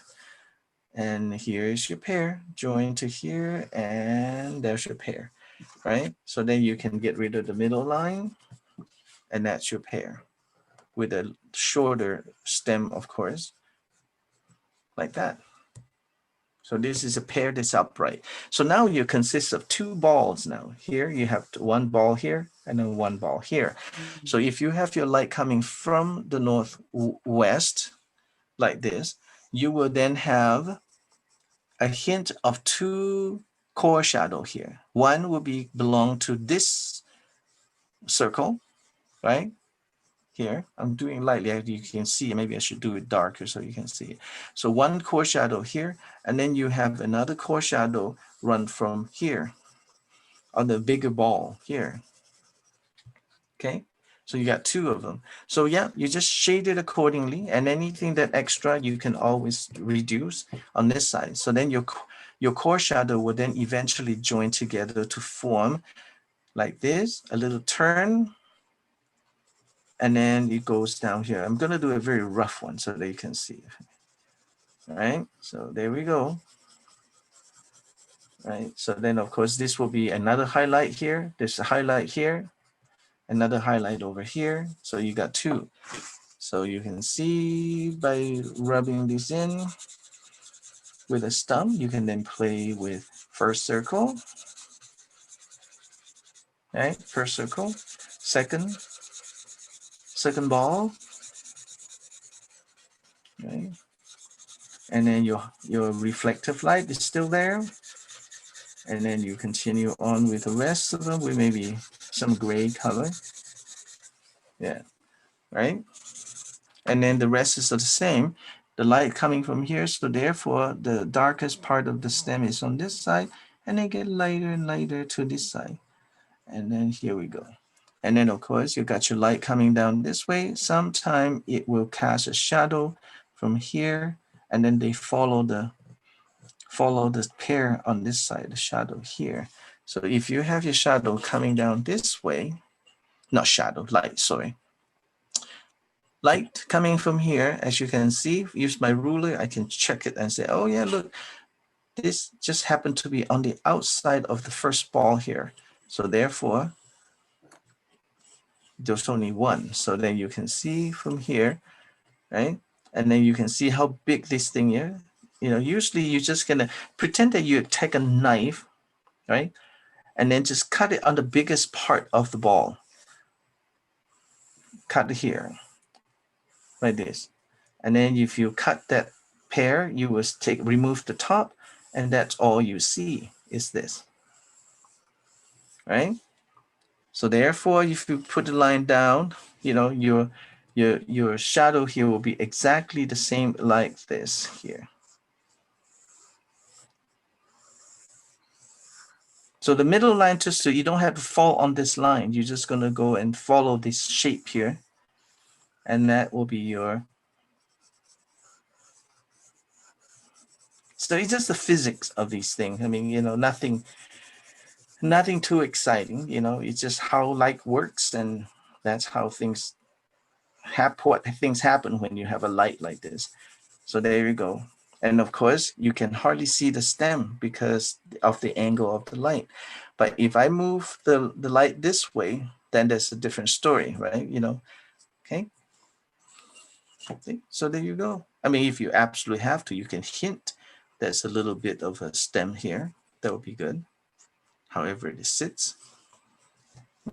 and here's your pear, join to here, and there's your pear, right? So then you can get rid of the middle line, and that's your pear with a shorter stem, of course, like that. So this is a pear that's upright. So now you consist of two balls now. Here you have one ball here and then one ball here. So if you have your light coming from the northwest like this, you will then have a hint of two core shadow here. One will belong to this circle, right? Here, I'm doing lightly, as you can see. Maybe I should do it darker so you can see it. So one core shadow here, and then you have another core shadow run from here on the bigger ball here. Okay, so you got two of them. So yeah, you just shade it accordingly, and anything that extra you can always reduce on this side. So then your your core shadow will then eventually join together to form like this, a little turn, and then it goes down here. I'm gonna do a very rough one so that you can see. All right, so there we go. Right, so then of course this will be another highlight here. There's a highlight here, another highlight over here. So you got two. So you can see by rubbing this in with a stump, you can then play with first circle, right? First circle, second ball, right? And then your reflective light is still there. And then you continue on with the rest of them with maybe some gray color. Yeah, right? And then the rest is the same. The light coming from here, so therefore the darkest part of the stem is on this side, and then get lighter and lighter to this side. And then here we go. And then of course you got your light coming down this way. Sometime it will cast a shadow from here, and then they follow the pair on this side, the shadow here. So if you have your shadow coming down this way, not shadow, light, sorry. Light coming from here, as you can see, use my ruler, I can check it and say, oh yeah, look, this just happened to be on the outside of the first ball here. So therefore, there's only one. So then you can see from here, right? And then you can see how big this thing is. You know, usually you're just gonna pretend that you take a knife, right? And then just cut it on the biggest part of the ball. Cut it here, like this. And then if you cut that pair, you will remove the top, and that's all you see is this, right? So therefore, if you put the line down, you know, your shadow here will be exactly the same like this here. So the middle line, just so you don't have to fall on this line, you're just gonna go and follow this shape here, and that will be your. So it's just the physics of these things. I mean, you know, nothing too exciting. You know, it's just how light works, and that's how things happen when you have a light like this. So there you go. And of course, you can hardly see the stem because of the angle of the light. But if I move the light this way, then there's a different story, right? You know, okay. So there you go. I mean, if you absolutely have to, you can hint there's a little bit of a stem here. That would be good. However it sits.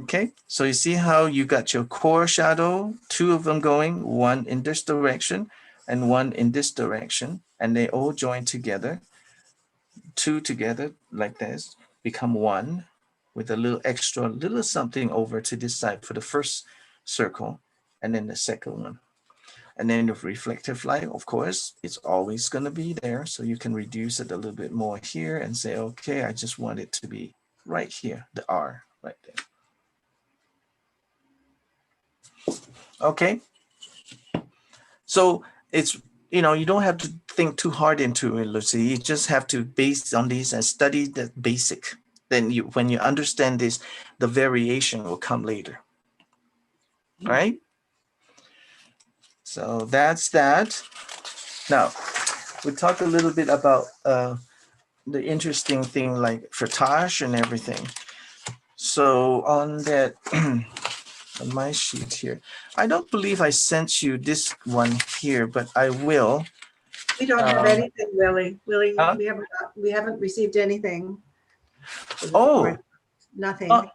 Okay, so you see how you got your core shadow, two of them going, one in this direction and one in this direction, and they all join together, two together like this, become one with a little extra, little something over to this side for the first circle, and then the second one. And then the reflective light, of course, it's always going to be there. So you can reduce it a little bit more here and say, okay, I just want it to be right here, the R right there. Okay. So it's, you know, you don't have to think too hard into it, Lucy. You just have to base on these and study the basic. Then when you understand this, the variation will come later. All right. So that's that. Now, we talked a little bit about the interesting thing like frottage and everything. So on that, on my sheet here, I don't believe I sent you this one here, but I will. We don't have anything, Willie. Willie, Huh? we haven't received anything. Oh, Nothing.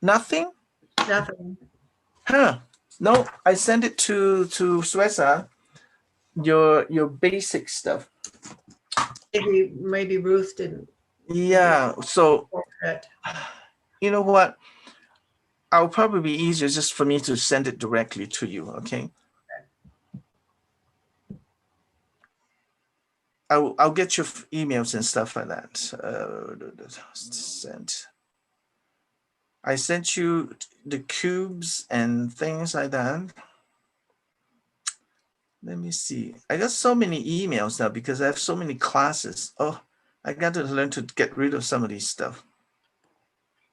Nothing? Nothing. Huh. No, I sent it to Swesa, your basic stuff. Maybe Ruth didn't. Yeah, so It. you know what? I'll probably be easier just for me to send it directly to you, okay? I'll get your emails and stuff like that. Sent. I sent you the cubes and things like that. Let me see. I got so many emails now because I have so many classes. Oh, I got to learn to get rid of some of these stuff.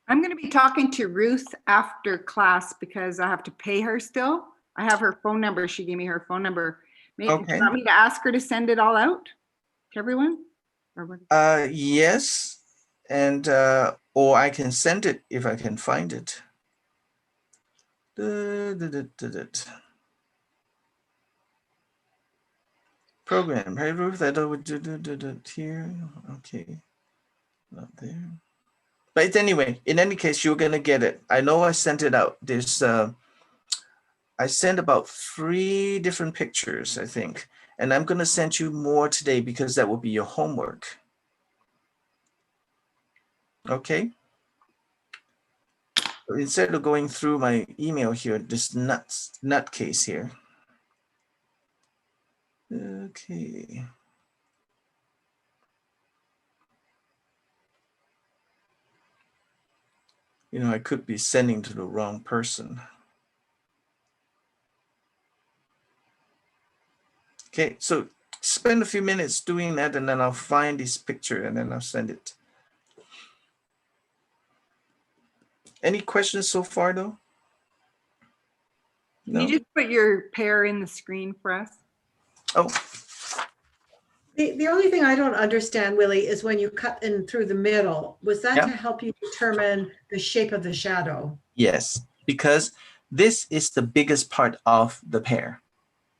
I'm going to be talking to Ruth after class because I have to pay her still. I have her phone number. She gave me her phone number. Do Okay. you want me to ask her to send it all out to everyone? Or what? Yes, and or I can send it if I can find it. Program. Hey Ruth, I would do here. Okay, not there. But anyway, in any case, you're gonna get it. I know I sent it out. There's I sent about 3 different pictures, I think, and I'm gonna send you more today because that will be your homework. Okay. Instead of going through my email here, this nutcase here. Okay. You know, I could be sending to the wrong person. Okay, so spend a few minutes doing that, and then I'll find this picture and then I'll send it. Any questions so far though? Can No? you just put your pair in the screen for us? Oh, The only thing I don't understand, Willie, is when you cut in through the middle, was that Yeah. to help you determine the shape of the shadow? yes, because this is the biggest part of the pear,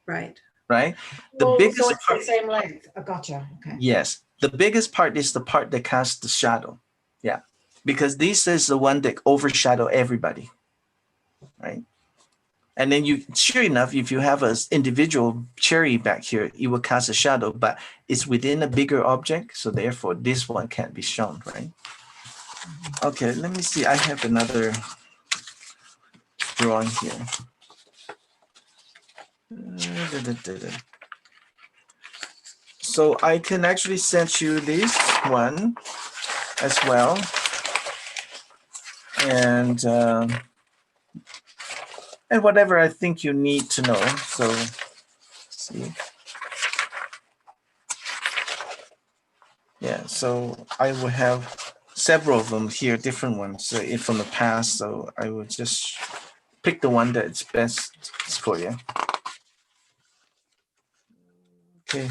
Right. right? The Oh, biggest so it's the part, same length. I gotcha. Okay. yes, the biggest part is the part that casts the shadow. Yeah, because this is the one that overshadow everybody, right? And then you, sure enough, if you have an individual cherry back here, it will cast a shadow, but it's within a bigger object. So therefore this one can't be shown, right? Okay, let me see. I have another drawing here. So I can actually send you this one as well. And whatever I think you need to know. So let's see. Yeah, so I will have several of them here, different ones from the past. So I will just pick the one that's best for you. Okay.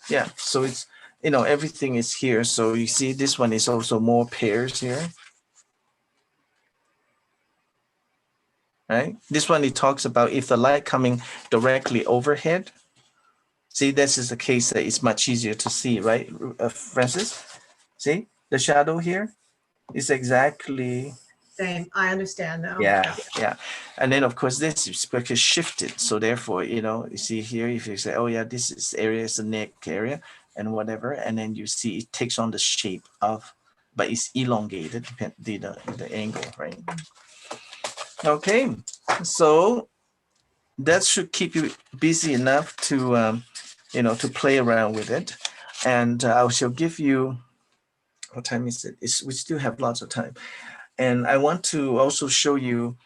Yeah, so it's, you know, everything is here. So you see this one is also more pairs here. Right? This one, it talks about if the light coming directly overhead. See, this is the case that it's much easier to see, right, Francis? See, the shadow here is exactly. Same. I understand now. Yeah. And then, of course, this is because shifted. So therefore, you know, you see here, if you say, oh, yeah, this is area is the neck area and whatever. And then you see it takes on the shape of, but it's elongated, the angle, right? Okay, so that should keep you busy enough to, you know, to play around with it. And I shall give you, what time is it? We still have lots of time. And I want to also show you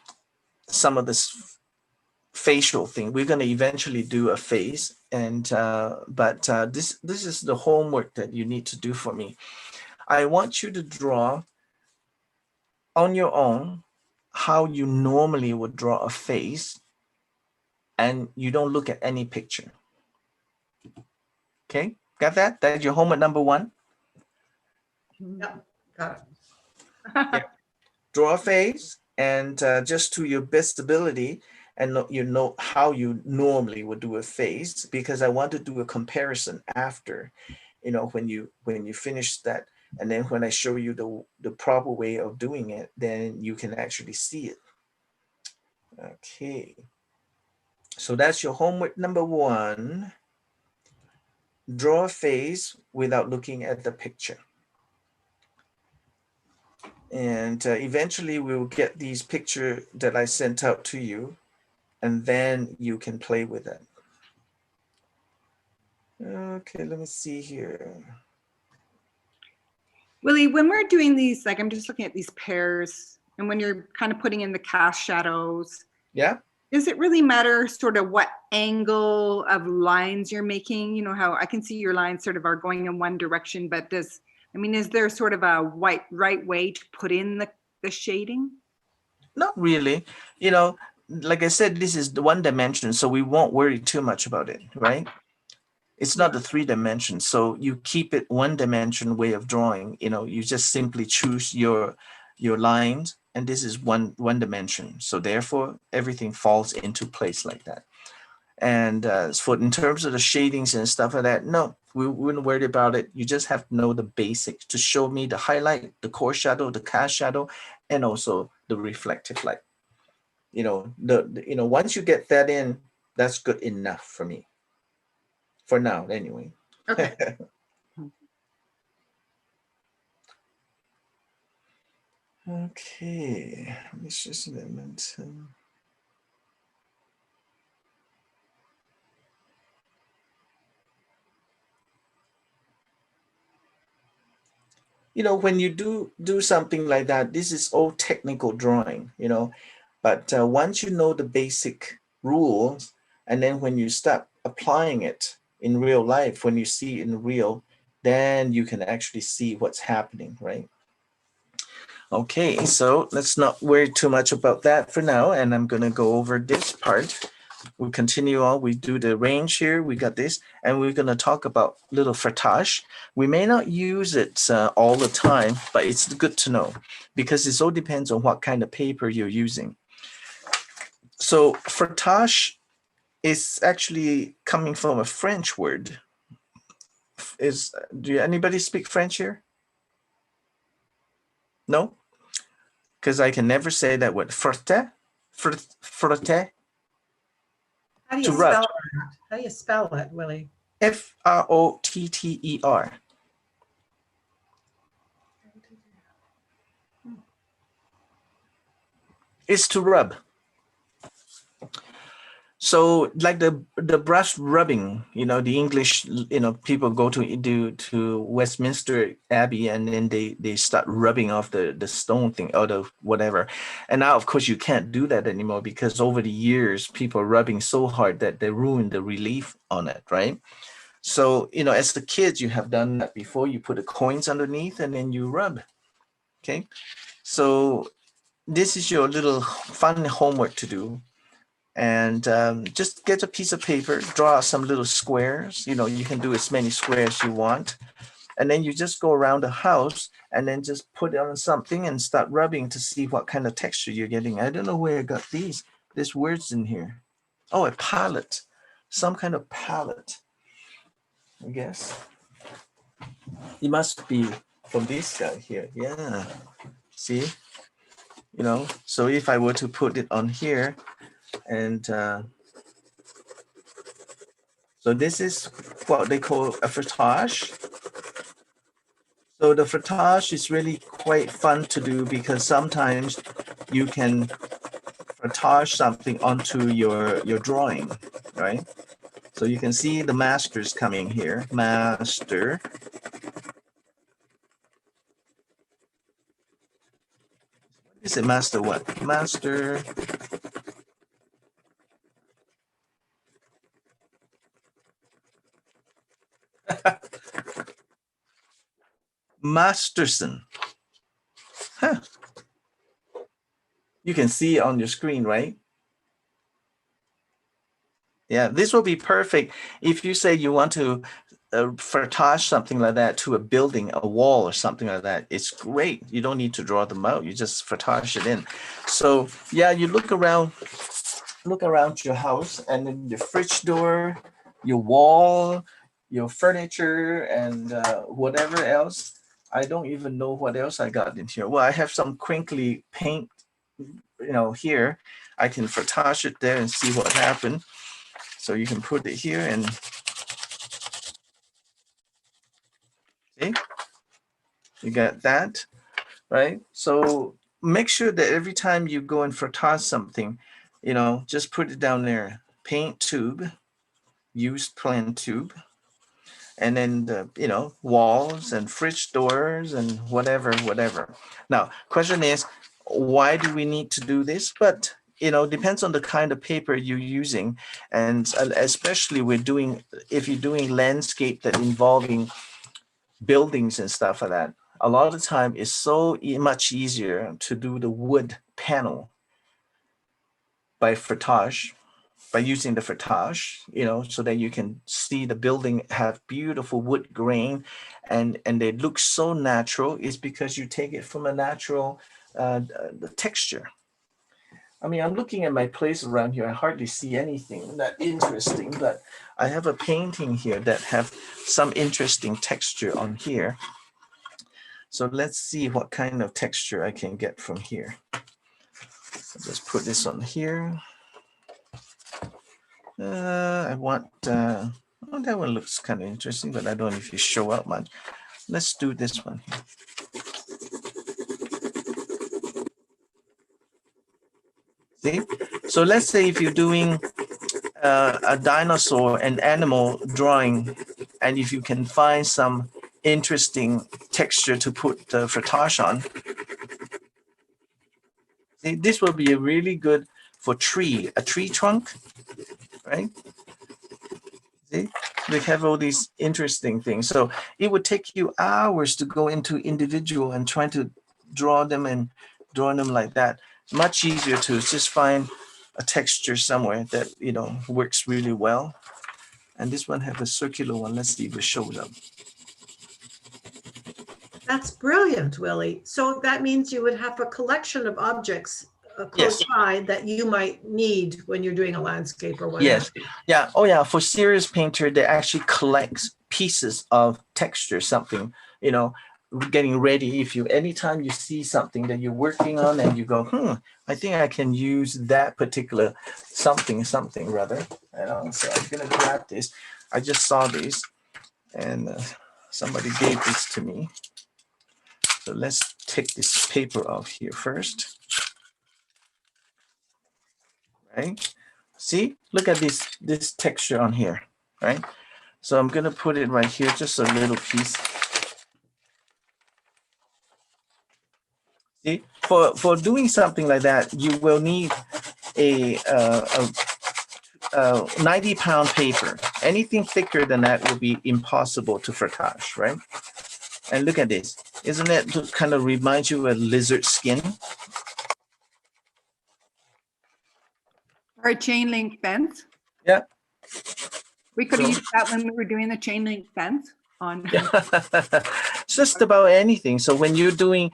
some of this facial thing. We're going to eventually do a face, and but this is the homework that you need to do for me. I want you to draw on your own how you normally would draw a face, and you don't look at any picture. Okay, got that? That's your homework number 1. Yep. Got it. Yeah. Draw a face, and just to your best ability, and you know how you normally would do a face, because I want to do a comparison after, you know, when you finish that, and then when I show you the proper way of doing it, then you can actually see it. Okay, so that's your homework number 1. Draw a face without looking at the picture. And eventually we will get these pictures that I sent out to you, and then you can play with it. Okay, let me see here. Willie, when we're doing these, like I'm just looking at these pairs, and when you're kind of putting in the cast shadows, Yeah. does it really matter sort of what angle of lines you're making? You know how I can see your lines sort of are going in one direction, but does I mean, is there sort of a right way to put in the shading? Not really. Like I said, this is the one dimension, so we won't worry too much about it, right? It's not the 3 dimensions, so you keep it 1 dimension way of drawing. You just simply choose your lines, and this is one dimension. So therefore, everything falls into place like that. And in terms of the shadings and stuff like that, no, we wouldn't worry about it. You just have to know the basics to show me the highlight, the core shadow, the cast shadow, and also the reflective light. Once you get that in, that's good enough for me. For now, anyway. Okay. Okay. Let's just a moment. When you do something like that, this is all technical drawing, but once you know the basic rules, and then when you start applying it in real life, when you see in real, then you can actually see what's happening, right? Okay, so let's not worry too much about that for now, and I'm going to go over this part. We continue on. We do the range here. We got this, and we're going to talk about little frottage. We may not use it all the time, but it's good to know because it all depends on what kind of paper you're using. So frottage is actually coming from a French word. Do anybody speak French here? No? Because I can never say that word. Frotter? Frotter? How do you To rub. spell that? How do you spell it, Willie? F-R-O-T-T-E-R. It's to rub. So like the brush rubbing, the English, people go to Westminster Abbey and then they start rubbing off the stone thing or the whatever. And now, of course, you can't do that anymore because over the years, people are rubbing so hard that they ruin the relief on it, right? So, as the kids, you have done that before. You put the coins underneath and then you rub, okay? So this is your little fun homework to do. And just get a piece of paper, draw some little squares. You can do as many squares you want. And then you just go around the house and then just put it on something and start rubbing to see what kind of texture you're getting. I don't know where I got these words in here. Oh, a palette, some kind of palette, I guess. It must be from this guy here. Yeah, see, so if I were to put it on here, and so this is what they call a frottage. So the frottage is really quite fun to do because sometimes you can frottage something onto your drawing, right? So you can see the masters coming here. Master. Is it master what? Master. Masterson. Huh. You can see it on your screen, right? Yeah, this will be perfect if you say you want to frottage something like that to a building, a wall or something like that. It's great. You don't need to draw them out. You just frottage it in. So yeah, you look around your house and then your fridge door, your wall, your furniture, and whatever else. I don't even know what else I got in here. Well, I have some crinkly paint, here. I can frottage it there and see what happened. So you can put it here and see, you got that, right? So make sure that every time you go and frottage something, just put it down there. Paint tube, used plain tube, and then the walls and fridge doors and whatever. Now, question is, why do we need to do this? But depends on the kind of paper you're using, and especially if you're doing landscape that involving buildings and stuff like that, a lot of the time it's so much easier to do the wood panel by frottage, by using the frottage, so that you can see the building have beautiful wood grain, and they look so natural. Is because you take it from a natural the texture. I mean, I'm looking at my place around here. I hardly see anything that interesting, but I have a painting here that have some interesting texture on here. So let's see what kind of texture I can get from here. I'll just put this on here. I want, oh, that one looks kind of interesting, but I don't know if you show up much. Let's do this one here. See? So let's say if you're doing a dinosaur and animal drawing, and if you can find some interesting texture to put the frottage on, see, this will be really good for a tree trunk, right? See, they have all these interesting things. So it would take you hours to go into individual and trying to draw them like that. Much easier to just find a texture somewhere that works really well. And this one have a circular one. Let's see if it shows up. That's brilliant, Willie. So that means you would have a collection of objects close Yes. by that you might need when you're doing a landscape or whatever. Yes. Yeah. Oh yeah. For serious painter, they actually collects pieces of texture, something, getting ready. If anytime you see something that you're working on and you go, I think I can use that particular something rather. So I'm gonna grab this. I just saw this, and somebody gave this to me. So let's take this paper off here first. Right? See, look at this texture on here, right? So I'm gonna put it right here, just a little piece. See, for doing something like that, you will need a 90-pound paper. Anything thicker than that will be impossible to frottage, right? And look at this. Isn't it to kind of remind you of lizard skin? Or a chain link fence. Yeah. We could So- use that when we were doing the chain link fence on. Just about anything. So when you're doing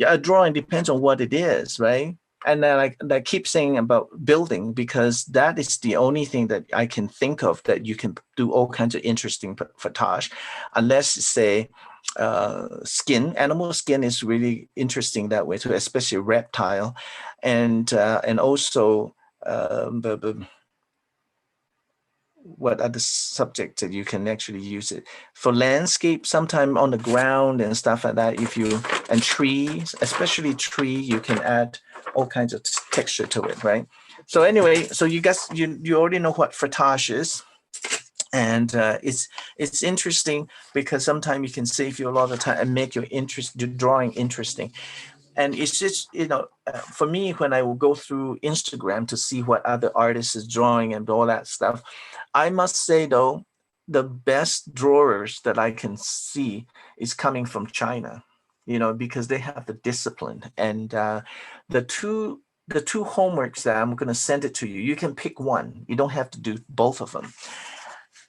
a drawing, depends on what it is, right? And then I keep saying about building, because that is the only thing that I can think of that you can do all kinds of interesting frottage, unless say skin. Animal skin is really interesting that way too, especially reptile, and also what other subjects that you can actually use it for landscape, sometime on the ground and stuff like that. And trees, especially tree, you can add all kinds of texture to it, right? So anyway, so you guys, you already know what frottage is. And it's interesting because sometimes you can save you a lot of time and make your drawing interesting. And it's just, for me, when I will go through Instagram to see what other artists is drawing and all that stuff, I must say, though, the best drawers that I can see is coming from China, because they have the discipline. And the two homeworks that I'm going to send it to you, you can pick one. You don't have to do both of them.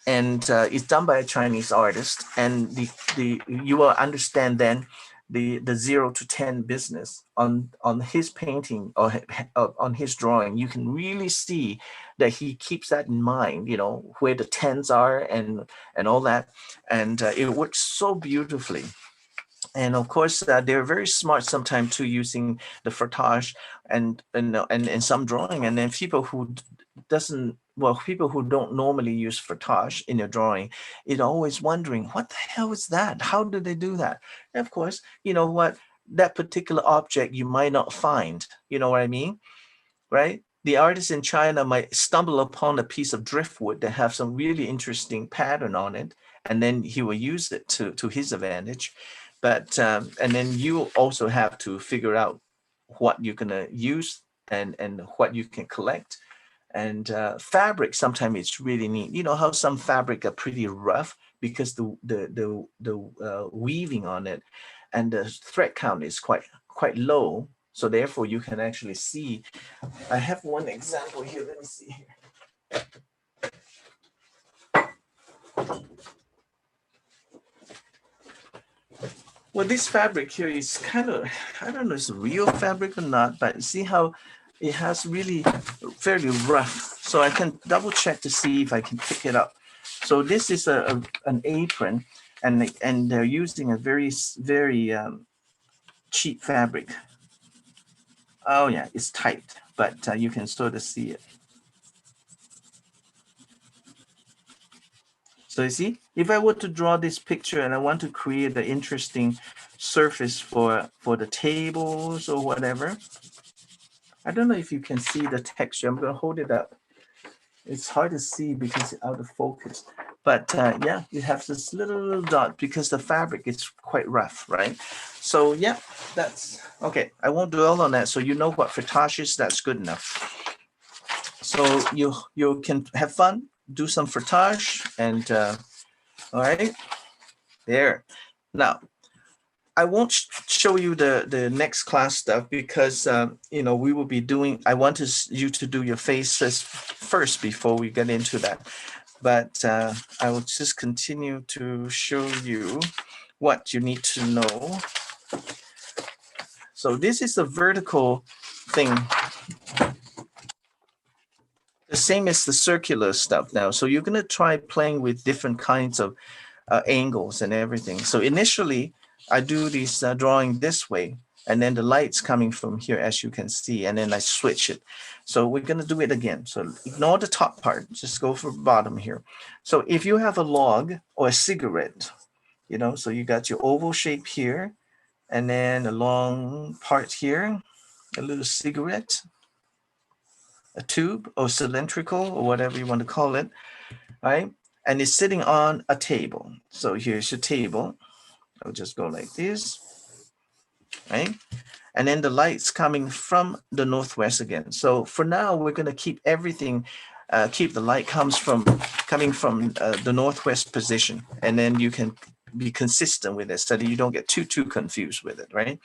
And it's done by a Chinese artist. And you will understand then the 0 to 10 business on his painting or on his drawing. You can really see that he keeps that in mind, where the 10s are and all that. And it works so beautifully. And of course, they're very smart sometimes too, using the frottage and some drawing. And then people who don't normally use frottage in their drawing, is always wondering, what the hell is that? How do they do that? And of course, you know what? That particular object you might not find. You know what I mean? Right? The artist in China might stumble upon a piece of driftwood that have some really interesting pattern on it, and then he will use it to his advantage. But and then you also have to figure out what you're gonna use and what you can collect. And fabric, sometimes it's really neat. You know how some fabric are pretty rough because the weaving on it and the thread count is quite low. So therefore you can actually see. I have one example here. Let me see here. Well, this fabric here is kind of, I don't know if it's real fabric or not, but see how it has really fairly rough. So I can double check to see if I can pick it up. So this is an apron, and they're using a very cheap fabric. Oh yeah, it's tight, but you can sort of see it. So you see, if I were to draw this picture and I want to create an interesting surface for the tables or whatever, I don't know if you can see the texture. I'm going to hold it up. It's hard to see because it's out of focus. But yeah, you have this little dot because the fabric is quite rough, right? So yeah, that's okay. I won't dwell on that. So you know what frottage is, that's good enough. So you can have fun, do some frottage, and all right, there. Now, I won't show you the next class stuff because you know, we will be doing. I want you to do your faces first before we get into that. But I will just continue to show you what you need to know. So this is a vertical thing, the same as the circular stuff now. So you're gonna try playing with different kinds of angles and everything. So initially, I do this drawing this way, and then the light's coming from here, as you can see, and then I switch it. So we're gonna do it again. So ignore the top part, just go for bottom here. So if you have a log or a cigarette, you know, so you got your oval shape here, and then a long part here, a little cigarette, a tube or cylindrical or whatever you want to call it, right? And it's sitting on a table. So here's your table. I'll just go like this, right? And then the light's coming from the northwest again. So for now, we're going to keep everything, keep the light coming from the northwest position. And then you can be consistent with it so that you don't get too confused with it, right?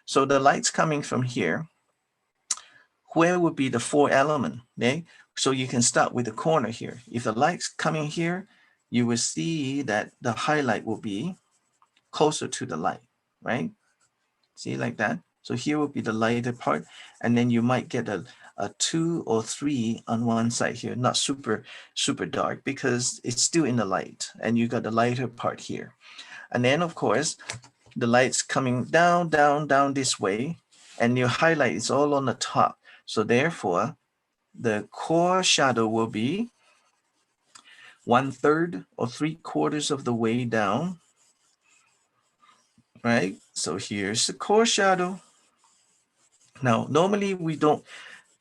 So the light's coming from here. Where would be the 4 element, okay? So you can start with the corner here. If the light's coming here, you will see that the highlight will be closer to the light, right? See, like that. So here will be the lighter part, and then you might get a 2 or 3 on one side here, not super dark because it's still in the light, and you got the lighter part here. And then of course, the light's coming down this way, and your highlight is all on the top. So therefore, the core shadow will be 1/3 or 3/4 of the way down, right? So here's the core shadow. Now, normally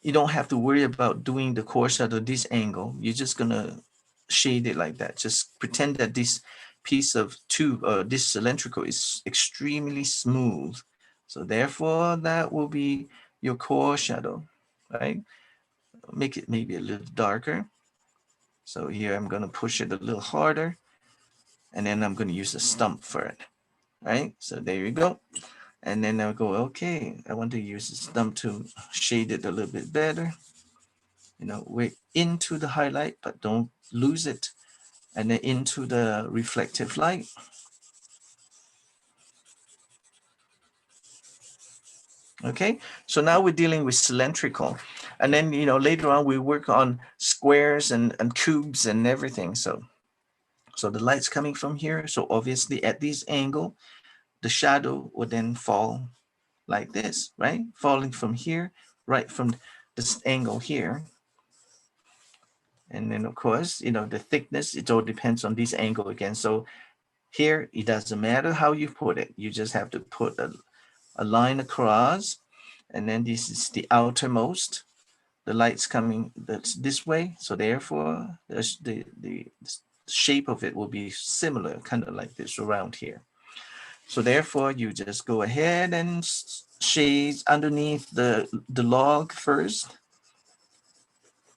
you don't have to worry about doing the core shadow this angle. You're just gonna shade it like that. Just pretend that this piece of tube or this cylindrical is extremely smooth. So therefore, that will be your core shadow, right? Make it maybe a little darker. So here I'm gonna push it a little harder, and then I'm gonna use a stump for it, right? So there you go. And then I'll go, okay, I want to use the stump to shade it a little bit better. You know, we're into the highlight, but don't lose it. And then into the reflective light. Okay, so now we're dealing with cylindrical. And then, you know, later on we work on squares and cubes and everything. So the light's coming from here. So obviously at this angle, the shadow would then fall like this, right? Falling from here, right from this angle here. And then of course, you know, the thickness, it all depends on this angle again. So here, it doesn't matter how you put it. You just have to put a line across, and then this is the outermost. The light's coming this way. So therefore, the shape of it will be similar, kind of like this around here. So therefore, you just go ahead and shade underneath the log first.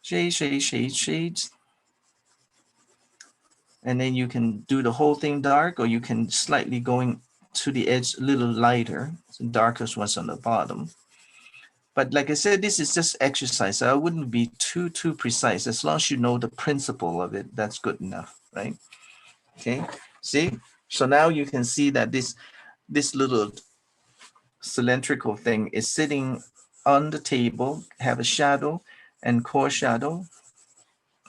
shades. And then you can do the whole thing dark, or you can slightly going to the edge a little lighter. The darkest one's on the bottom. But like I said, this is just exercise. So I wouldn't be too precise. As long as you know the principle of it, that's good enough, right? Okay, see? So now you can see that this little cylindrical thing is sitting on the table, have a shadow and core shadow.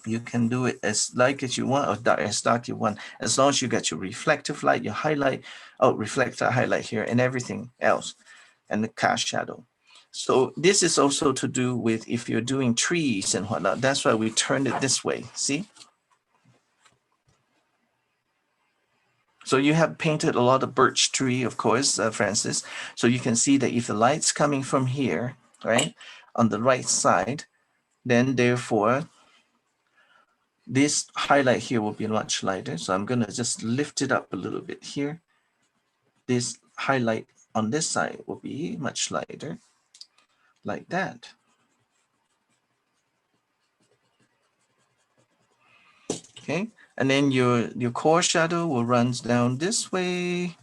You can do it as light as you want, or dark as dark you want, as long as you get your reflective light, your highlight, reflector highlight here, and everything else, and the cast shadow. So this is also to do with if you're doing trees and whatnot. That's why we turned it this way. See? So you have painted a lot of birch tree, of course, Francis. So you can see that if the light's coming from here, right, on the right side, then therefore this highlight here will be much lighter. So I'm going to just lift it up a little bit here. This highlight on this side will be much lighter, like that. Okay, and then your core shadow will run down this way,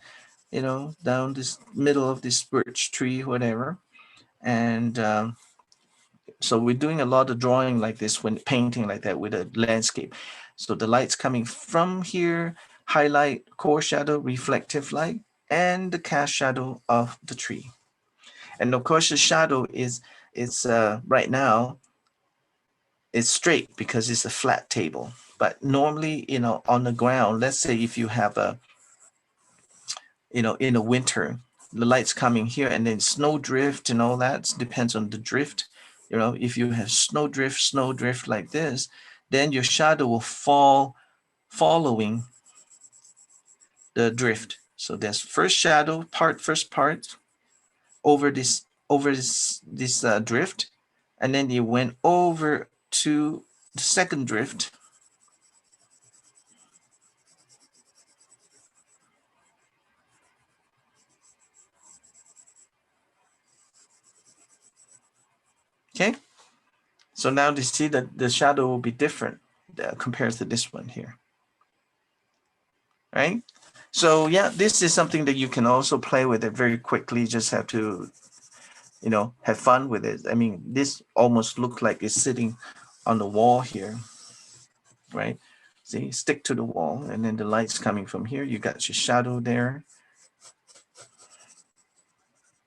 you know, down this middle of this birch tree, whatever. And so we're doing a lot of drawing like this when painting like that with a landscape. So the light's coming from here, highlight, core shadow, reflective light, and the cast shadow of the tree. And of course the shadow is right now it's straight because it's a flat table. But normally, you know, on the ground, let's say if you have a, you know, in the winter, the light's coming here and then snow drift and all that depends on the drift. You know, if you have snow drift like this, then your shadow will fall following the drift. So there's first part over this drift, and then you went over to the second drift. Okay, so now you see that the shadow will be different compared to this one here, right? So yeah, this is something that you can also play with it very quickly. Just have to, you know, have fun with it. I mean, this almost looks like it's sitting on the wall here, right? See, stick to the wall, and then the light's coming from here. You got your shadow there,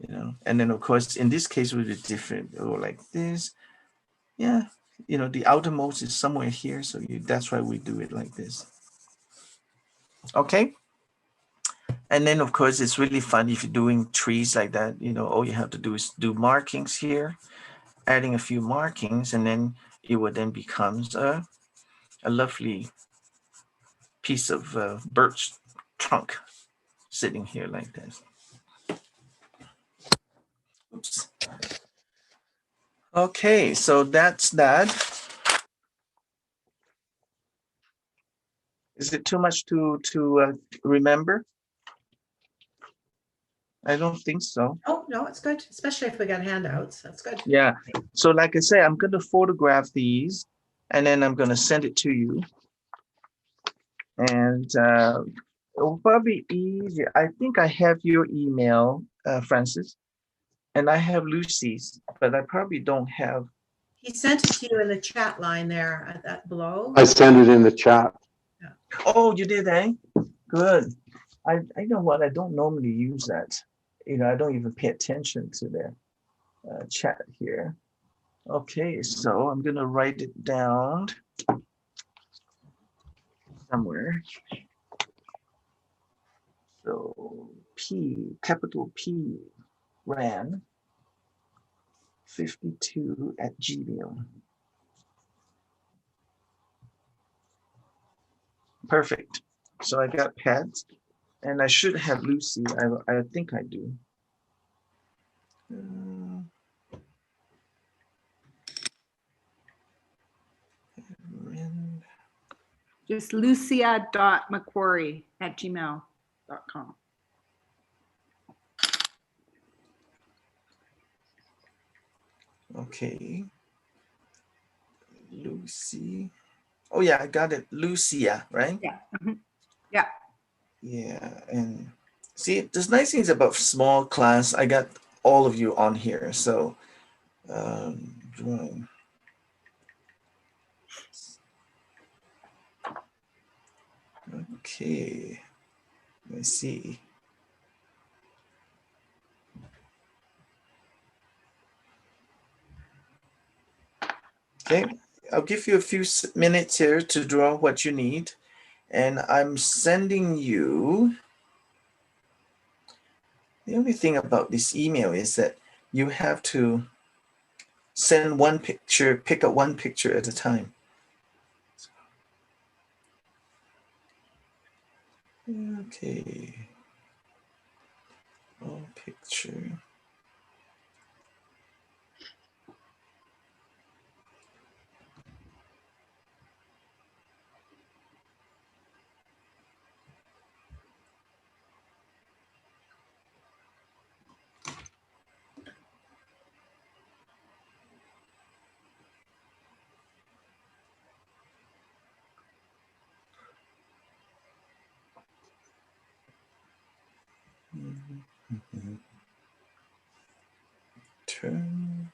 you know, and then of course, in this case, would be different, or like this. Yeah, you know, the outermost is somewhere here, so that's why we do it like this. Okay. And then of course, it's really fun if you're doing trees like that, you know, all you have to do is do markings here, adding a few markings, and then it would then becomes a lovely piece of birch trunk sitting here like this. Oops. Okay, so that's that. Is it too much to remember? I don't think so. Oh, no, it's good, especially if we got handouts. That's good. Yeah. So like I say, I'm going to photograph these, and then I'm going to send it to you. And it will probably be easier. I think I have your email, Francis, and I have Lucy's, but I probably don't have. He sent it to you in the chat line there at that below. I sent it in the chat. Oh, you did, eh? Good. I know what, I don't normally use that. You know, I don't even pay attention to the chat here. Okay, so I'm gonna write it down somewhere. So capital P, ran 52 at Gmail. Perfect. So I got Pat, and I should have Lucy. I think I do. Just lucia.macquarie@gmail.com. Okay. Lucy. Oh yeah, I got it. Lucia, right? Yeah. Yeah. Yeah, and see, there's nice things about small class. I got all of you on here, so drawing. Okay, let's see. Okay, I'll give you a few minutes here to draw what you need, and I'm sending you. The only thing about this email is that you have to send one picture, pick up one picture at a time. Okay. All picture. Turn.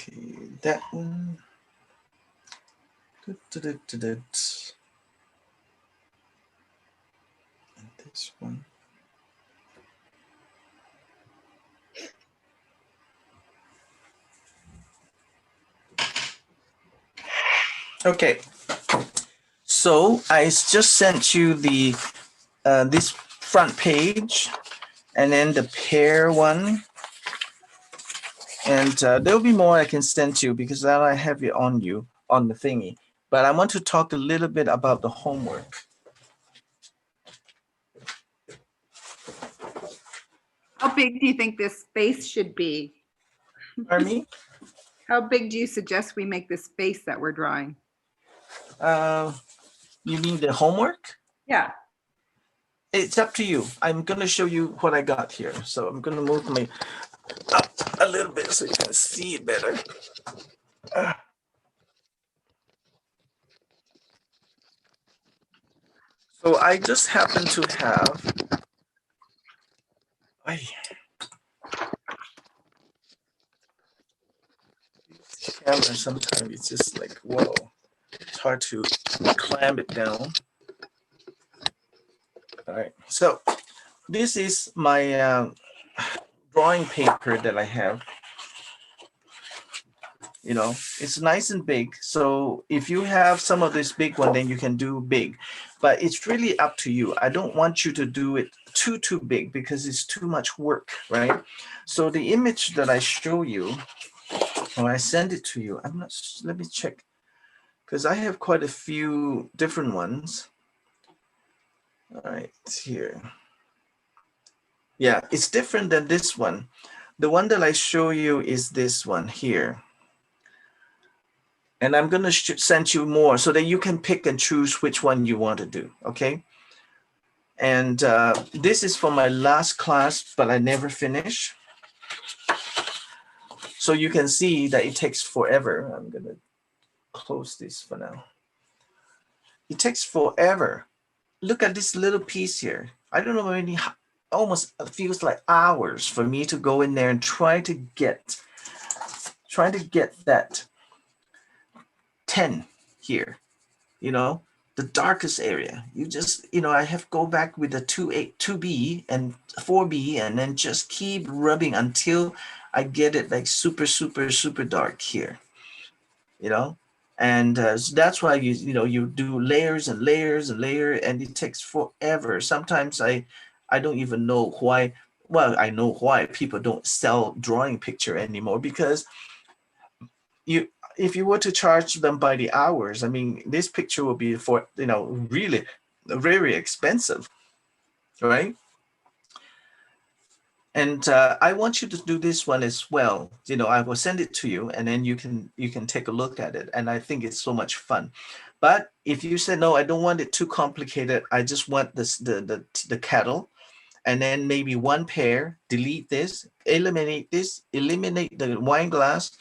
Okay, that one. And this one. Okay, so I just sent you the this front page, and then the pair one, and there'll be more I can send you because now I have it on you on the thingy. But I want to talk a little bit about the homework. How big do you think this space should be? Pardon me? How big do you suggest we make this space that we're drawing? You mean the homework? Yeah. It's up to you. I'm going to show you what I got here. So I'm going to move my up a little bit so you can see it better. So I just happen to have camera. Sometimes it's just like, whoa, it's hard to clamp it down. All right, so this is my drawing paper that I have. You know, it's nice and big. So if you have some of this big one, then you can do big, but it's really up to you. I don't want you to do it too big because it's too much work, right? So the image that I show you, or I send it to you, I'm not, let me check, because I have quite a few different ones. All right, here. Yeah, it's different than this one. The one that I show you is this one here. And I'm going to send you more so that you can pick and choose which one you want to do, okay? And this is for my last class, but I never finish. So you can see that it takes forever. I'm going to close this for now. It takes forever. Look at this little piece here. I don't know how many, almost feels like hours for me to go in there and try to get that 10 here, you know, the darkest area. You just, you know, I have to go back with the 2B and 4B and then just keep rubbing until I get it like super dark here, you know. And so that's why you do layers and layers and layers, and it takes forever. Sometimes I don't even know why. Well, I know why people don't sell drawing picture anymore, because if you were to charge them by the hours, I mean, this picture will be for really very expensive, right? And I want you to do this one as well. I will send it to you, and then you can take a look at it. And I think it's so much fun. But if you say no, I don't want it too complicated. I just want the kettle, and then maybe one pair. Delete this, eliminate this, eliminate the wine glass,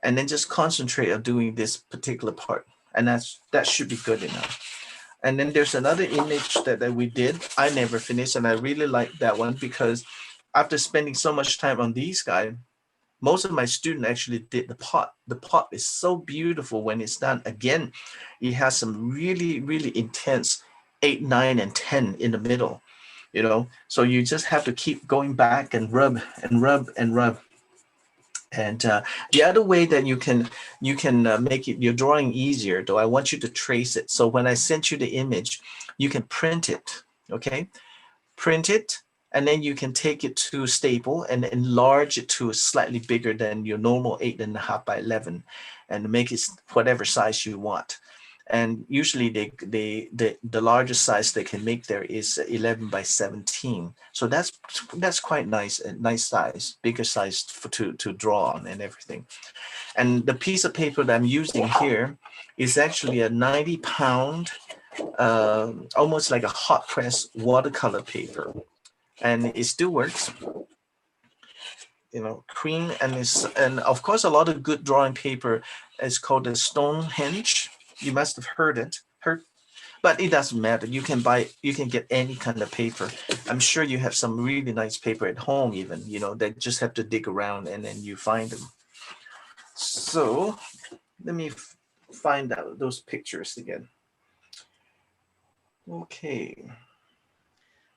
and then just concentrate on doing this particular part. And that should be good enough. And then there's another image that we did. I never finished, and I really like that one, because after spending so much time on these guys, most of my students actually did the pot. The pot is so beautiful when it's done. Again, it has some really, really intense 8, 9, and 10 in the middle, So you just have to keep going back and rub and rub and rub. And the other way that you can make your drawing easier, though, I want you to trace it. So when I sent you the image, you can print it, okay? Print it, and then you can take it to staple and enlarge it to slightly bigger than your normal 8.5 by 11, and make it whatever size you want. And usually the largest size they can make there is 11 by 17. So that's quite nice, a nice size, bigger size to draw on and everything. And the piece of paper that I'm using here is actually a 90-pound, almost like a hot press watercolor paper, and it still works. Cream, and of course a lot of good drawing paper is called the Stonehenge. You must have heard, but it doesn't matter. You can get any kind of paper. I'm sure you have some really nice paper at home, even, they just have to dig around and then you find them. So let me find out those pictures again. Okay.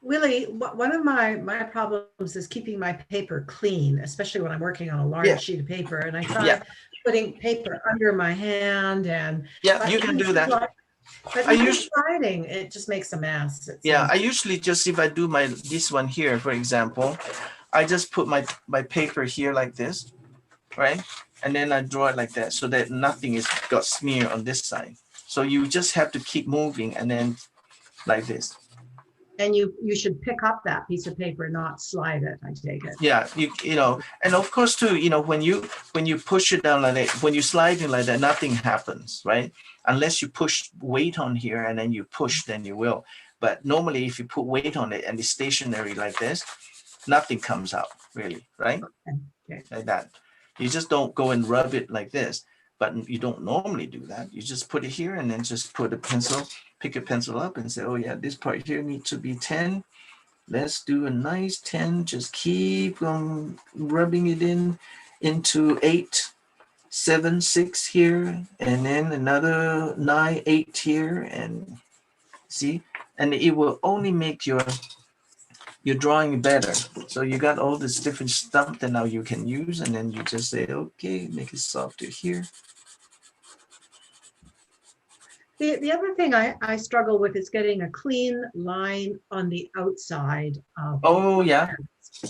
Willie, one of my problems is keeping my paper clean, especially when I'm working on a large sheet of paper. And I try putting paper under my hand, and you can do that. But writing, it just makes a mess. I usually just, if I do this one here, for example, I just put my paper here like this, right? And then I draw it like that, so that nothing is got smear on this side. So you just have to keep moving, and then like this. And you should pick up that piece of paper, not slide it, I take it. Yeah, and of course too, when you push it down like that, when you slide it like that, nothing happens, right? Unless you push weight on here and then you push, then you will. But normally if you put weight on it and it's stationary like this, nothing comes out really, right? Okay. Like that. You just don't go and rub it like this, but you don't normally do that. You just put it here and then just put a pencil, pick a pencil up and say, oh yeah, this part here needs to be 10. Let's do a nice 10. Just keep on rubbing it into 8, 7, 6 here, and then another 9, 8 here, and see, and it will only make your drawing better. So you got all this different stuff that now you can use, and then you just say, okay, make it softer here. The other thing I struggle with is getting a clean line on the outside of. Oh yeah.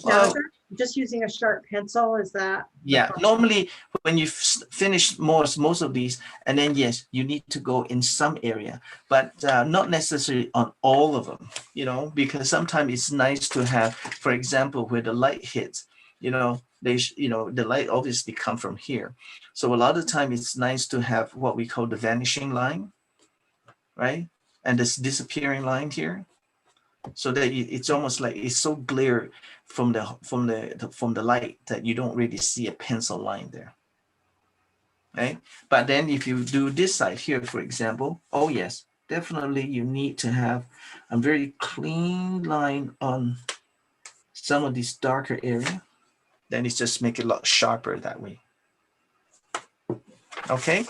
Now, just using a sharp pencil, is that? Yeah, normally when you finish most of these, and then yes, you need to go in some area, but not necessarily on all of them, because sometimes it's nice to have, for example, where the light hits, the light obviously come from here. So a lot of time it's nice to have what we call the vanishing line, right? And this disappearing line here, so that it's almost like it's so glare from the light that you don't really see a pencil line there, right? But then if you do this side here, for example, oh yes, definitely you need to have a very clean line on some of this darker area. Then it's just make it a lot sharper that way. Okay.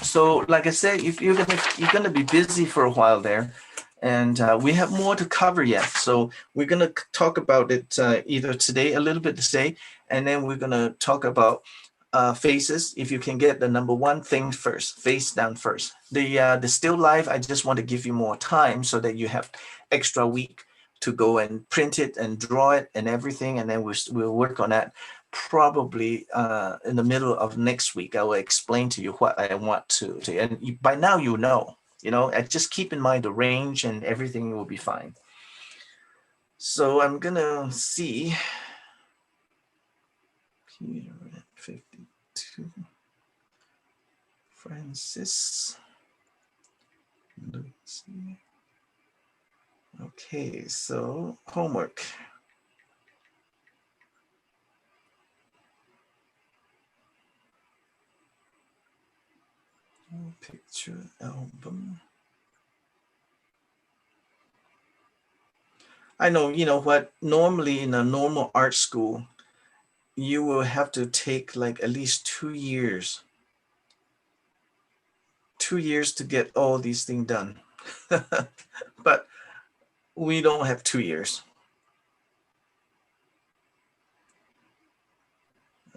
So like I said, if you're gonna be busy for a while there, and we have more to cover yet. So we're going to talk about it either today, a little bit today, and then we're going to talk about faces. If you can get the number one thing first, face down first. The still life, I just want to give you more time so that you have extra week to go and print it and draw it and everything, and then we'll work on that. Probably in the middle of next week, I will explain to you what I want to and by now you know, and just keep in mind the range and everything will be fine. So I'm gonna see. 52. Francis. Lucy. Okay, so homework. Picture album. I know, you know what, normally in a normal art school, you will have to take like at least 2 years. 2 years to get all these things done. But we don't have 2 years.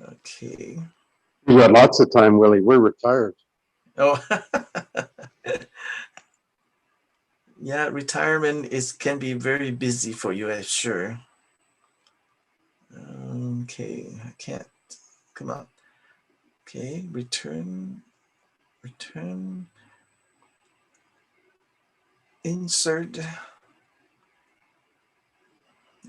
Okay. We got lots of time, Willie. We're retired. Oh, yeah, retirement can be very busy for you, I'm sure. Okay, I can't. Come on. Okay, return, insert.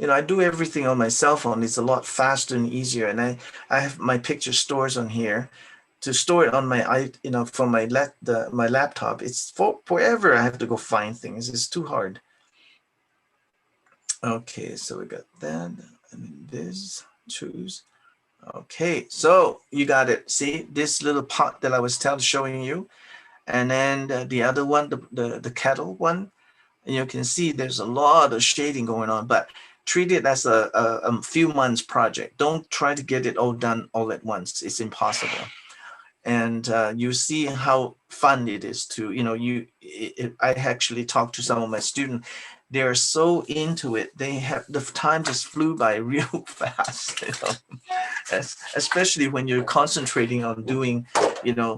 I do everything on my cell phone. It's a lot faster and easier, and I have my picture stores on here. To store it on my from my laptop, it's forever. I have to go find things. It's too hard. Okay, so we got that, and this, choose. Okay, so you got it. See this little pot that I was showing you, and then the other one, the kettle one, and you can see there's a lot of shading going on, but treat it as a few months project. Don't try to get it all done all at once. It's impossible. And you see how fun it is to, I actually talked to some of my students. They're so into it. They have, the time just flew by real fast, especially when you're concentrating on doing,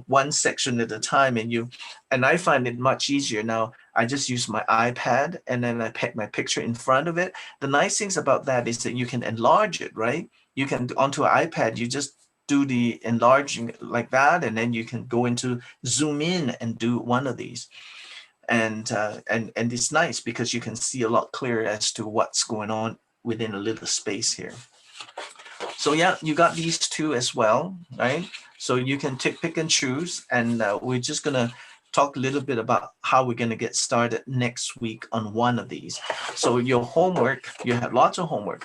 one section at a time. And I find it much easier now. I just use my iPad and then I put my picture in front of it. The nice things about that is that you can enlarge it, right? You can, onto an iPad, you just do the enlarging like that, and then you can go into zoom in and do one of these, and it's nice because you can see a lot clearer as to what's going on within a little space here. So yeah, you got these two as well, right? So you can pick and choose, and we're just gonna talk a little bit about how we're gonna get started next week on one of these. So your homework, you have lots of homework.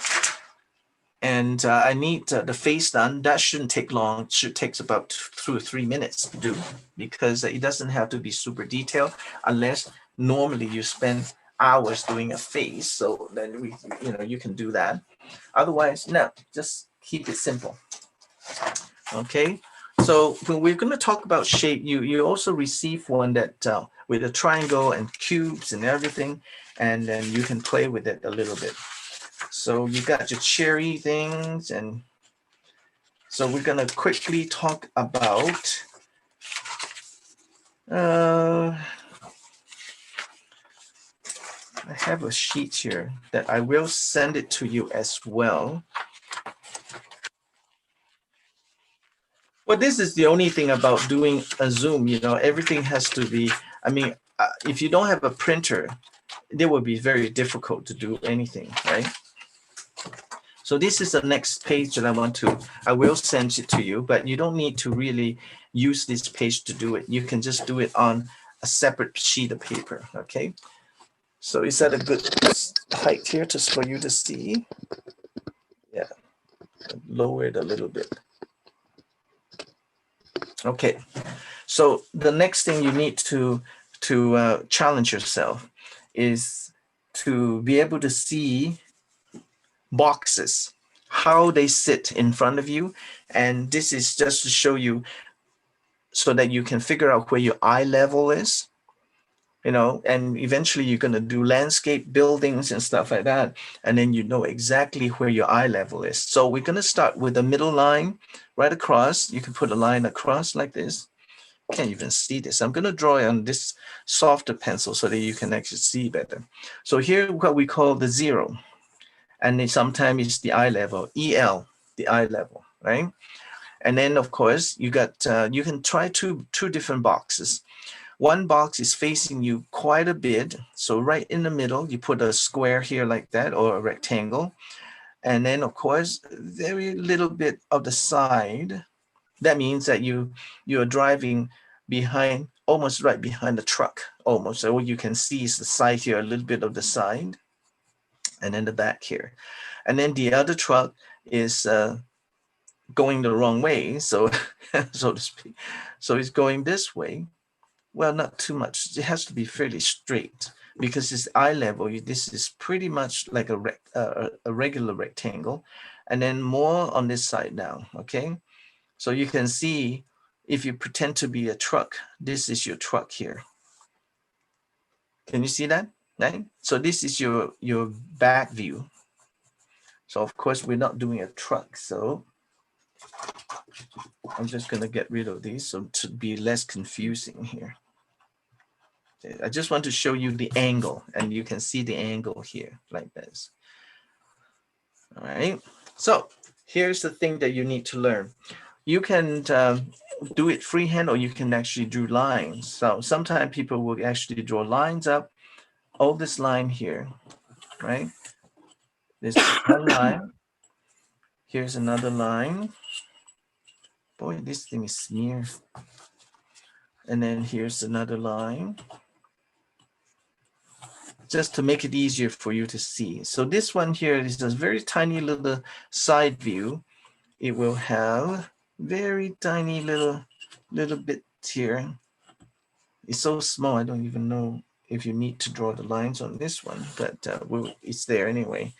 And I need the face done. That shouldn't take long. It should take about 2 or 3 minutes to do, because it doesn't have to be super detailed unless normally you spend hours doing a face. So then you can do that. Otherwise, no, just keep it simple. Okay. So when we're going to talk about shape, you also receive one that with a triangle and cubes and everything, and then you can play with it a little bit. So you got your cherry things, and so we're gonna quickly talk about I have a sheet here that I will send it to you as well. Well, this is the only thing about doing a Zoom, everything has to be, if you don't have a printer, it will be very difficult to do anything, right? So this is the next page that I will send it to you, but you don't need to really use this page to do it. You can just do it on a separate sheet of paper, okay? So is that a good height here just for you to see? Yeah, lower it a little bit. Okay, so the next thing you need to challenge yourself is to be able to see boxes, how they sit in front of you. And this is just to show you so that you can figure out where your eye level is. you know, and eventually you're going to do landscape buildings and stuff like that. And then you know exactly where your eye level is. So we're going to start with the middle line right across. You can put a line across like this. Can't even see this. I'm going to draw it on this softer pencil so that you can actually see better. So here what we call the 0. And then sometimes it's the eye level, EL, the eye level, right? And then of course you got, you can try two different boxes. One box is facing you quite a bit. So right in the middle, you put a square here like that, or a rectangle. And then of course, very little bit of the side. That means that you're driving behind, almost right behind the truck, almost. So what you can see is the side here, a little bit of the side, and then the back here. And then the other truck is going the wrong way, so so to speak. So it's going this way. Well, not too much. It has to be fairly straight because it's eye level. This is pretty much like a regular rectangle, and then more on this side now. Okay, so you can see if you pretend to be a truck, this is your truck here. Can you see that? Right. So this is your back view. So of course we're not doing a truck. So I'm just gonna get rid of these so to be less confusing here. I just want to show you the angle, and you can see the angle here like this. All right. So here's the thing that you need to learn. You can do it freehand, or you can actually draw lines. So sometimes people will actually draw lines up. All this line here, right? This is one line. Here's another line. Boy, this thing is smeared. And then here's another line, just to make it easier for you to see. So this one here is a very tiny little side view. It will have very tiny little bit here. It's so small, I don't even know if you need to draw the lines on this one, but it's there anyway.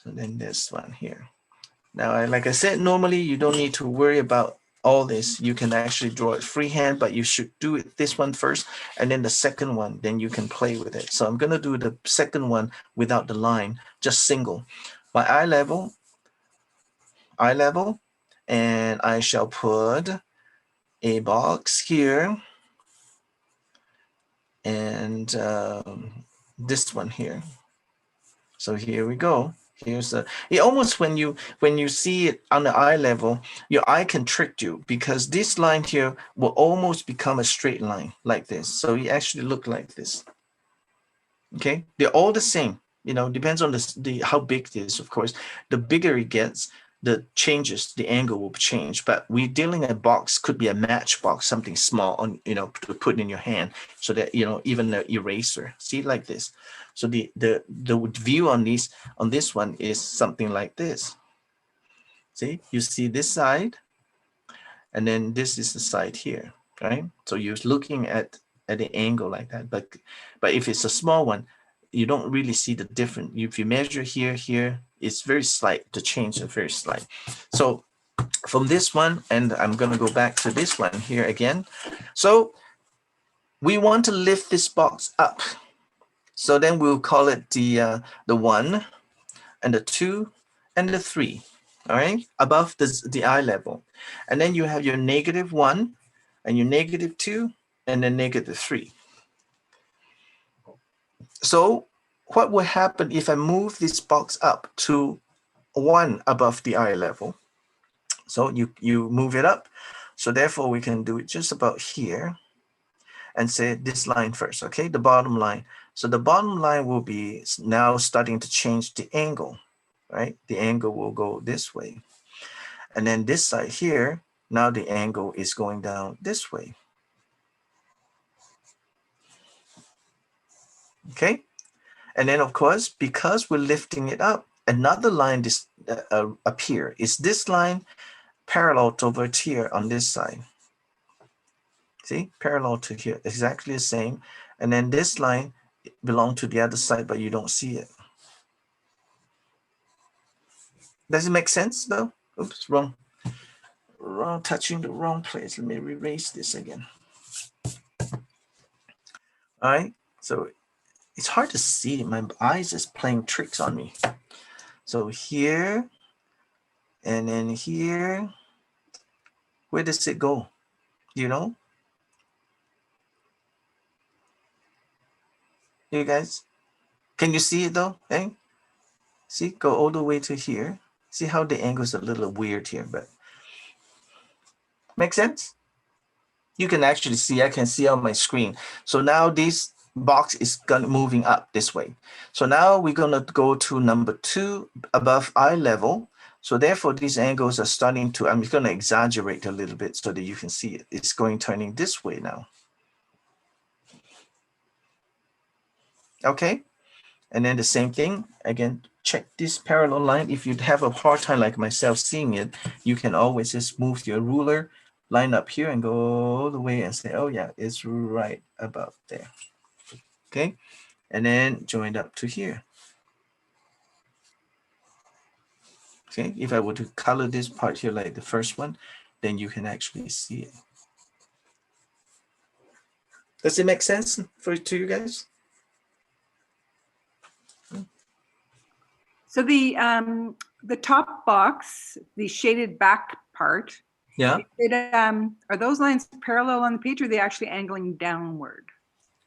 So then this one here. Now, like I said, normally you don't need to worry about all this. You can actually draw it freehand, but you should do it this one first, and then the second one, then you can play with it. So I'm gonna do the second one without the line, just single. My eye level, and I shall put a box here, and this one here. So here we go. Here's the, it almost when you see it on the eye level, your eye can trick you because this line here will almost become a straight line like this. So you actually look like this. Okay, they're all the same. You know, depends on the how big it is, of course. The bigger it gets, the changes, the angle will change. But we're dealing a box, could be a matchbox, something small on, you know, to put in your hand, so that, you know, even the eraser, see, like this. So the view on this one is something like this. See, you see this side, and then this is the side here, right? So you're looking at the angle like that. But if it's a small one, you don't really see the difference. If you measure here, it's very slight. The change is very slight. So from this one, and I'm going to go back to this one here again. So we want to lift this box up. So then we'll call it the 1 and the 2 and the 3. All right, above the eye level. And then you have your -1 and your -2 and then -3. So what will happen if I move this box up to 1 above the eye level? So you move it up. So therefore we can do it just about here and say this line first, okay, the bottom line. So the bottom line will be now starting to change the angle, right? The angle will go this way. And then this side here, now the angle is going down this way. Okay. And then of course, because we're lifting it up, another line appear. Is this line parallel to over here on this side? See, parallel to here, exactly the same. And then this line belongs to the other side, but you don't see it. Does it make sense though? Oops, wrong, touching the wrong place. Let me erase this again. All right. So it's hard to see. My eyes is playing tricks on me. So here and then here, where does it go? You know? You guys, can you see it though? Hey, see, go all the way to here. See how the angle is a little weird here, but make sense? You can actually see, I can see on my screen. So now this box is moving up this way. So now we're gonna go to number 2 above eye level. So therefore these angles are starting to, I'm gonna exaggerate a little bit so that you can see it. It's going turning this way now. Okay, and then the same thing, again, check this parallel line. If you have a hard time like myself seeing it, you can always just move your ruler, line up here and go all the way and say, oh yeah, it's right about there. Okay, and then join up to here. Okay, if I were to color this part here like the first one, then you can actually see it. Does it make sense to you guys? So the top box, the shaded back part, Yeah. Are those lines parallel on the page, or are they actually angling downward?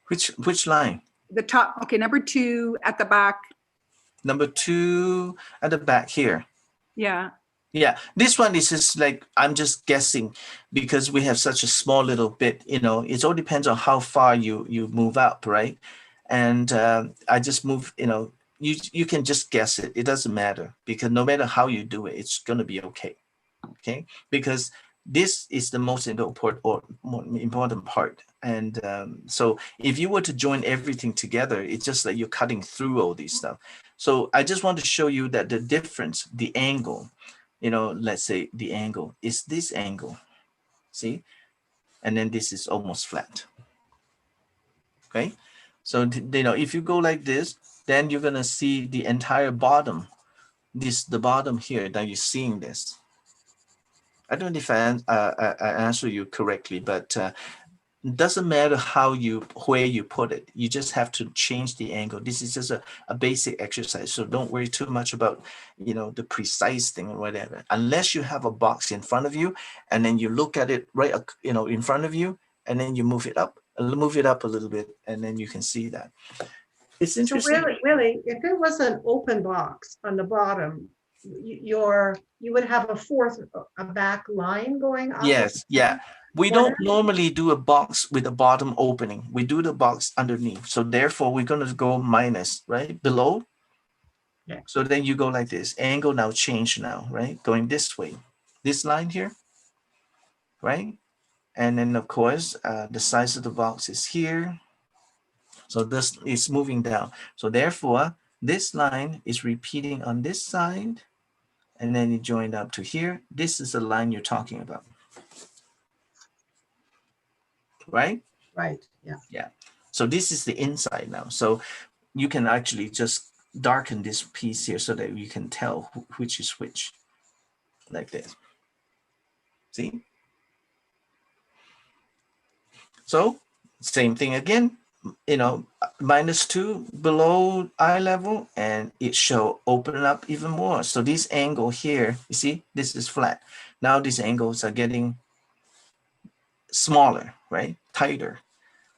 Which line? The top, okay, number 2 at the back. Number 2 at the back here. Yeah. Yeah, this one is just like, I'm just guessing because we have such a small little bit, you know, it all depends on how far you move up, right? And I just move, you know, you can just guess it. It doesn't matter because no matter how you do it, it's going to be okay. Okay, because this is the most important part. And so if you were to join everything together, it's just like you're cutting through all these stuff. So I just want to show you that the difference, the angle, you know, let's say the angle is this angle, see? And then this is almost flat. Okay, so you know, if you go like this, then you're gonna see the entire bottom, the bottom here that you're seeing this. I don't know if I answer you correctly, but it doesn't matter where you put it. You just have to change the angle. This is just a basic exercise. So don't worry too much about, you know, the precise thing or whatever, unless you have a box in front of you and then you look at it right, you know, in front of you, and then you move it up a little bit, and then you can see that. It's interesting. So really, if it was an open box on the bottom, you would have a back line going up. Yes, yeah. We corner? don't normally do a box with a bottom opening. We do the box underneath. So therefore, we're going to go minus, right? Below. Yeah. So then you go like this. Angle now change now, right? Going this way. This line here, right? And then, of course, the size of the box is here. So this is moving down. So therefore, this line is repeating on this side. And then you join up to here. This is the line you're talking about. Right? Right, yeah. Yeah. So this is the inside now. So you can actually just darken this piece here so that you can tell which is which, like this. See? So same thing again, you know, -2 below eye level, and it shall open up even more. So this angle here, you see, this is flat. Now these angles are getting smaller, right? Tighter.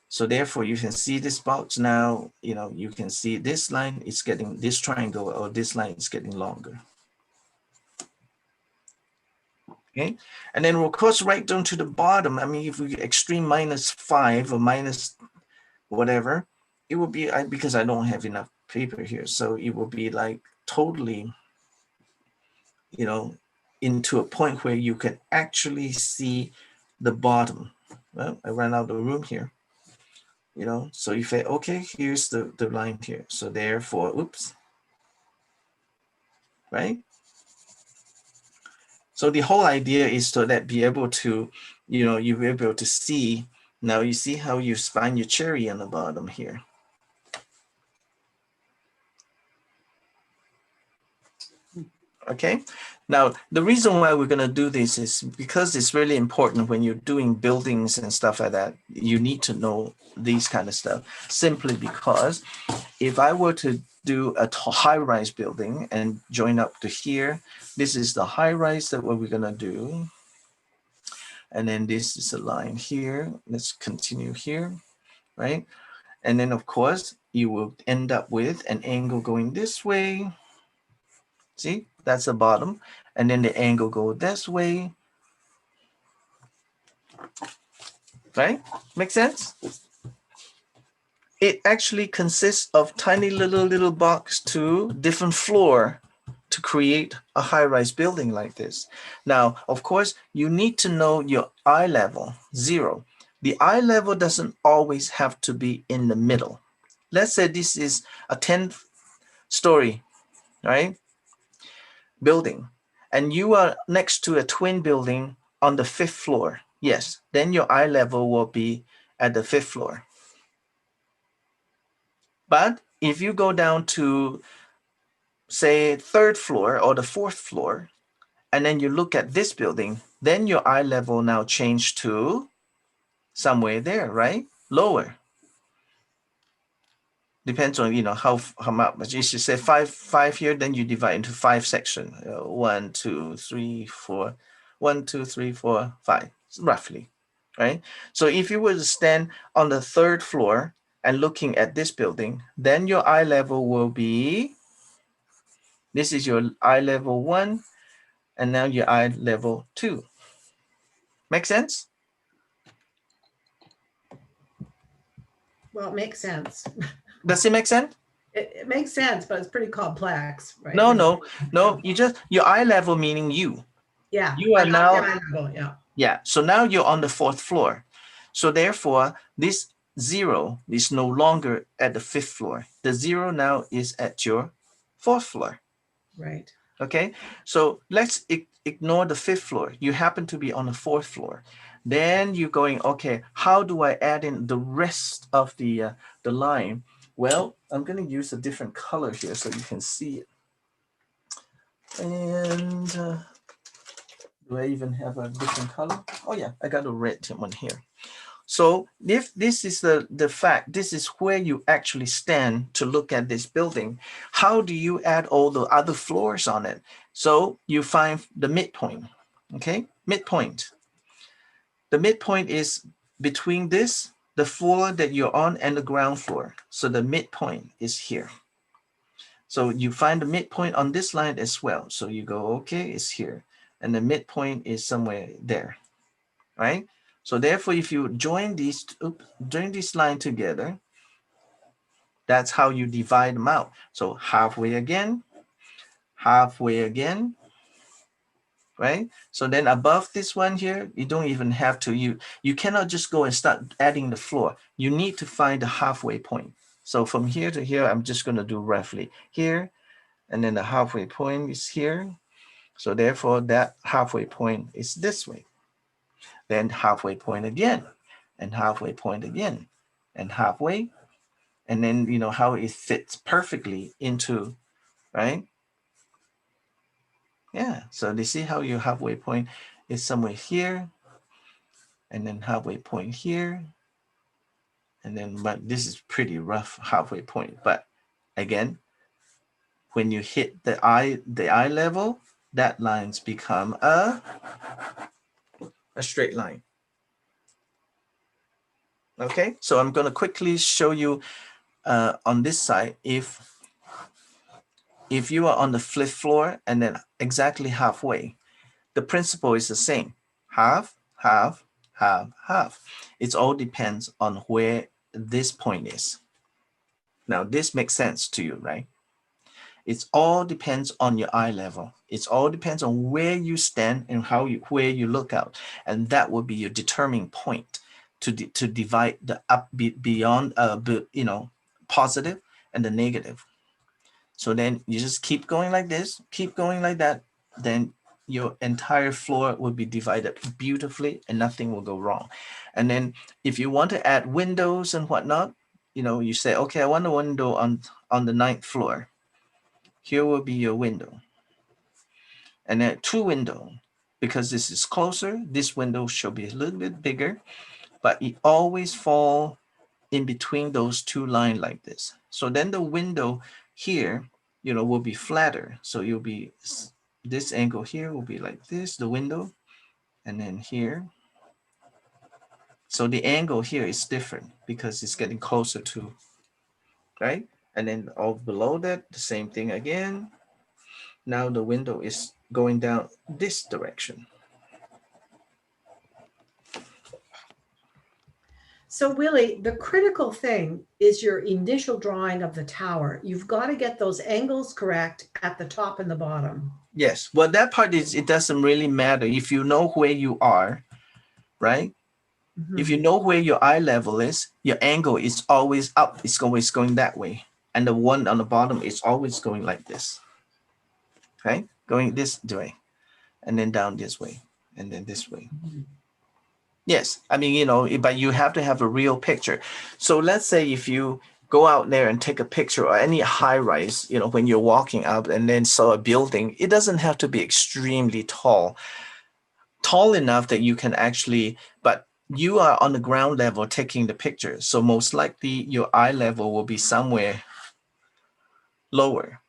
So therefore you can see this box now, you know, you can see this line is getting, this triangle or this line is getting longer. Okay, and then of course right down to the bottom, I mean, if we extreme -5 or minus whatever, it will be, because I don't have enough paper here, so it will be like totally, you know, into a point where you can actually see the bottom. Well, I ran out of room here. You know, so you say, okay, here's the line here. So therefore, oops, right? So the whole idea is so that be able to, you know, you'll be able to see, now you see how you spine your cherry on the bottom here. Okay, Now, the reason why we're going to do this is because it's really important when you're doing buildings and stuff like that. You need to know these kind of stuff, simply because if I were to do a high-rise building and join up to here, this is the high-rise that what we're going to do. And then this is a line here. Let's continue here, right? And then, of course, you will end up with an angle going this way. See, that's the bottom. And then the angle go this way. Right? Make sense? It actually consists of tiny little box to different floor to create a high-rise building like this. Now, of course, you need to know your eye level, 0. The eye level doesn't always have to be in the middle. Let's say this is a 10-story, right, building, and you are next to a twin building on the 5th floor. Yes, then your eye level will be at the 5th floor. But if you go down to, say, 3rd floor or the 4th floor, and then you look at this building, then your eye level now changed to somewhere there, right? Lower. Depends on, you know, how much. But you should say five here, then you divide into 5 sections. 1, 2, 3, 4. 1, 2, 3, 4, 5, roughly, right? So if you were to stand on the 3rd floor and looking at this building, then your eye level will be, this is your eye level 1, and now your eye level 2. Make sense? Well, it makes sense. Does it make sense? It makes sense, but it's pretty complex, right? No. You just, your eye level meaning you. Yeah. You are now, yeah. yeah. So now you're on the 4th floor. So therefore, this 0 is no longer at the 5th floor. The 0 now is at your 4th floor. Right. Okay. So let's ignore the 5th floor. You happen to be on the 4th floor. Then you're going, okay, how do I add in the rest of the line? Well, I'm going to use a different color here so you can see it. And do I even have a different color? Oh yeah, I got a red one here. So if this is the fact, this is where you actually stand to look at this building. How do you add all the other floors on it? So you find the midpoint, okay? Midpoint. The midpoint is between this, the floor that you're on, and the ground floor. So the midpoint is here. So you find the midpoint on this line as well. So you go, okay, it's here. And the midpoint is somewhere there, right? So therefore, if you join these line together, that's how you divide them out. So halfway again, right? So then above this one here, you don't even have to, you cannot just go and start adding the floor. You need to find the halfway point. So from here to here, I'm just going to do roughly here, and then the halfway point is here. So therefore, that halfway point is this way. Then halfway point again, and halfway point again, and halfway, and then you know how it fits perfectly into, right? Yeah, so you see how your halfway point is somewhere here, and then halfway point here, and then, but this is pretty rough halfway point. But again, when you hit the eye level, that lines become a straight line. Okay, so I'm going to quickly show you on this side, if you are on the 5th floor and then exactly halfway, the principle is the same. Half, half, half, half. It all depends on where this point is. Now, this makes sense to you, right? It all depends on your eye level. It all depends on where you stand and where you look out. And that will be your determining point to divide the up beyond, you know, positive and the negative. So then you just keep going like this, keep going like that. Then your entire floor will be divided beautifully and nothing will go wrong. And then if you want to add windows and whatnot, you know, you say, okay, I want a window on the 9th floor. Here will be your window. and then 2 window. Because this is closer, this window should be a little bit bigger, but it always fall in between those 2 lines like this. So then the window here, will be flatter. So you'll be, this angle here will be like this, the window, and then here. So the angle here is different because it's getting closer to, right? And then all below that, the same thing again. Now the window is going down this direction. So Willie, the critical thing is your initial drawing of the tower. You've got to get those angles correct at the top and the bottom. Yes, well, that part is, it doesn't really matter if you know where you are, right? If you know where your eye level is, your angle is always up. It's always going that way. And the one on the bottom is always going like this, right? Going this way, and then down this way, and then this way. Yes, I mean, but you have to have a real picture. So let's say if you go out there and take a picture or any high rise, when you're walking up and then saw a building, it doesn't have to be extremely tall enough that you can actually, but you are on the ground level taking the picture. So most likely your eye level will be somewhere lower,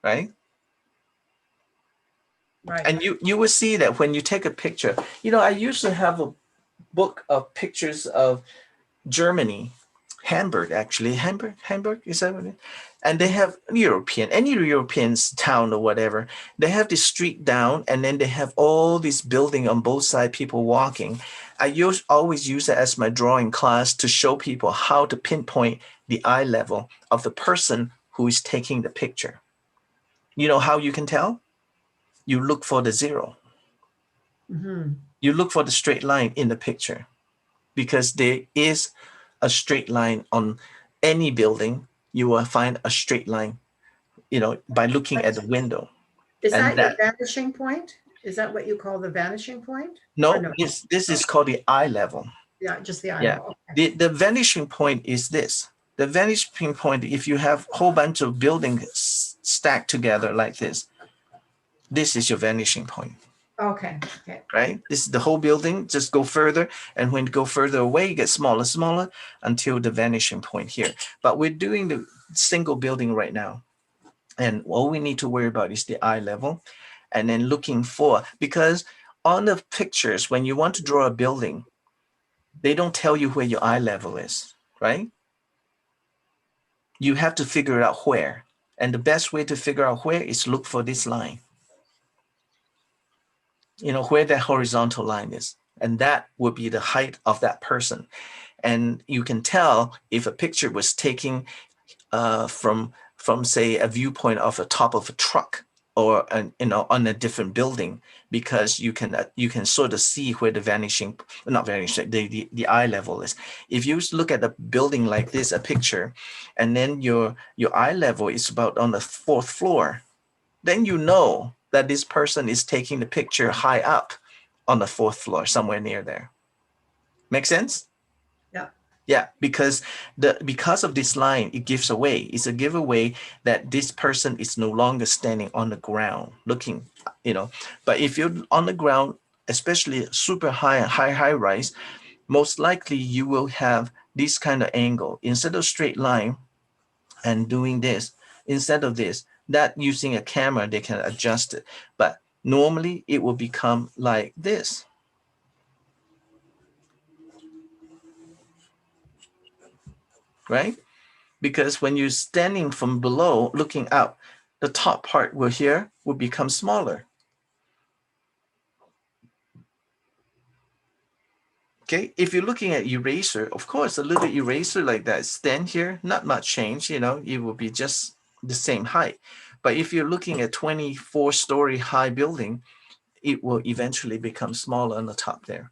right? Right. And you will see that when you take a picture, I used to have a book of pictures of Germany, Hamburg, actually. Hamburg, is that what it is? And they have any European town or whatever, they have the street down, and then they have all these building on both sides, people walking. I always use it as my drawing class to show people how to pinpoint the eye level of the person who is taking the picture. You know how you can tell? You look for the zero. You look for the straight line in the picture, because there is a straight line on any building. You will find a straight line, by looking at the window. Is And that your vanishing point? Is that what you call the vanishing point? no, this is called the eye level. Yeah, just the eye Yeah. level. Okay. The vanishing point is this. The vanishing point, if you have a whole bunch of buildings stacked together like this is your vanishing point. Okay. Right? This is the whole building. Just go further, and when you go further away, you get smaller until the vanishing point here. But we're doing the single building right now, and all we need to worry about is the eye level, and then looking for, because on the pictures, when you want to draw a building, they don't tell you where your eye level is, right? You have to figure out where, and the best way to figure out where is look for this line. Where that horizontal line is, and that would be the height of that person. And you can tell if a picture was taken from say a viewpoint of the top of a truck, or on a different building, because you can sort of see where the the eye level is. If you look at a building like this, a picture, and then your eye level is about on the 4th floor, then you know that this person is taking the picture high up on the 4th floor, somewhere near there. Make sense? Yeah. Yeah, because of this line, it gives away. It's a giveaway that this person is no longer standing on the ground looking, But if you're on the ground, especially super high rise, most likely you will have this kind of angle. Instead of straight line and doing this, instead of this, that using a camera, they can adjust it. But normally it will become like this. Right? Because when you're standing from below looking out, the top part will become smaller. Okay, if you're looking at eraser, of course, a little eraser like that, stand here, not much change, it will be just the same height. But if you're looking at 24-story high building, it will eventually become smaller on the top there.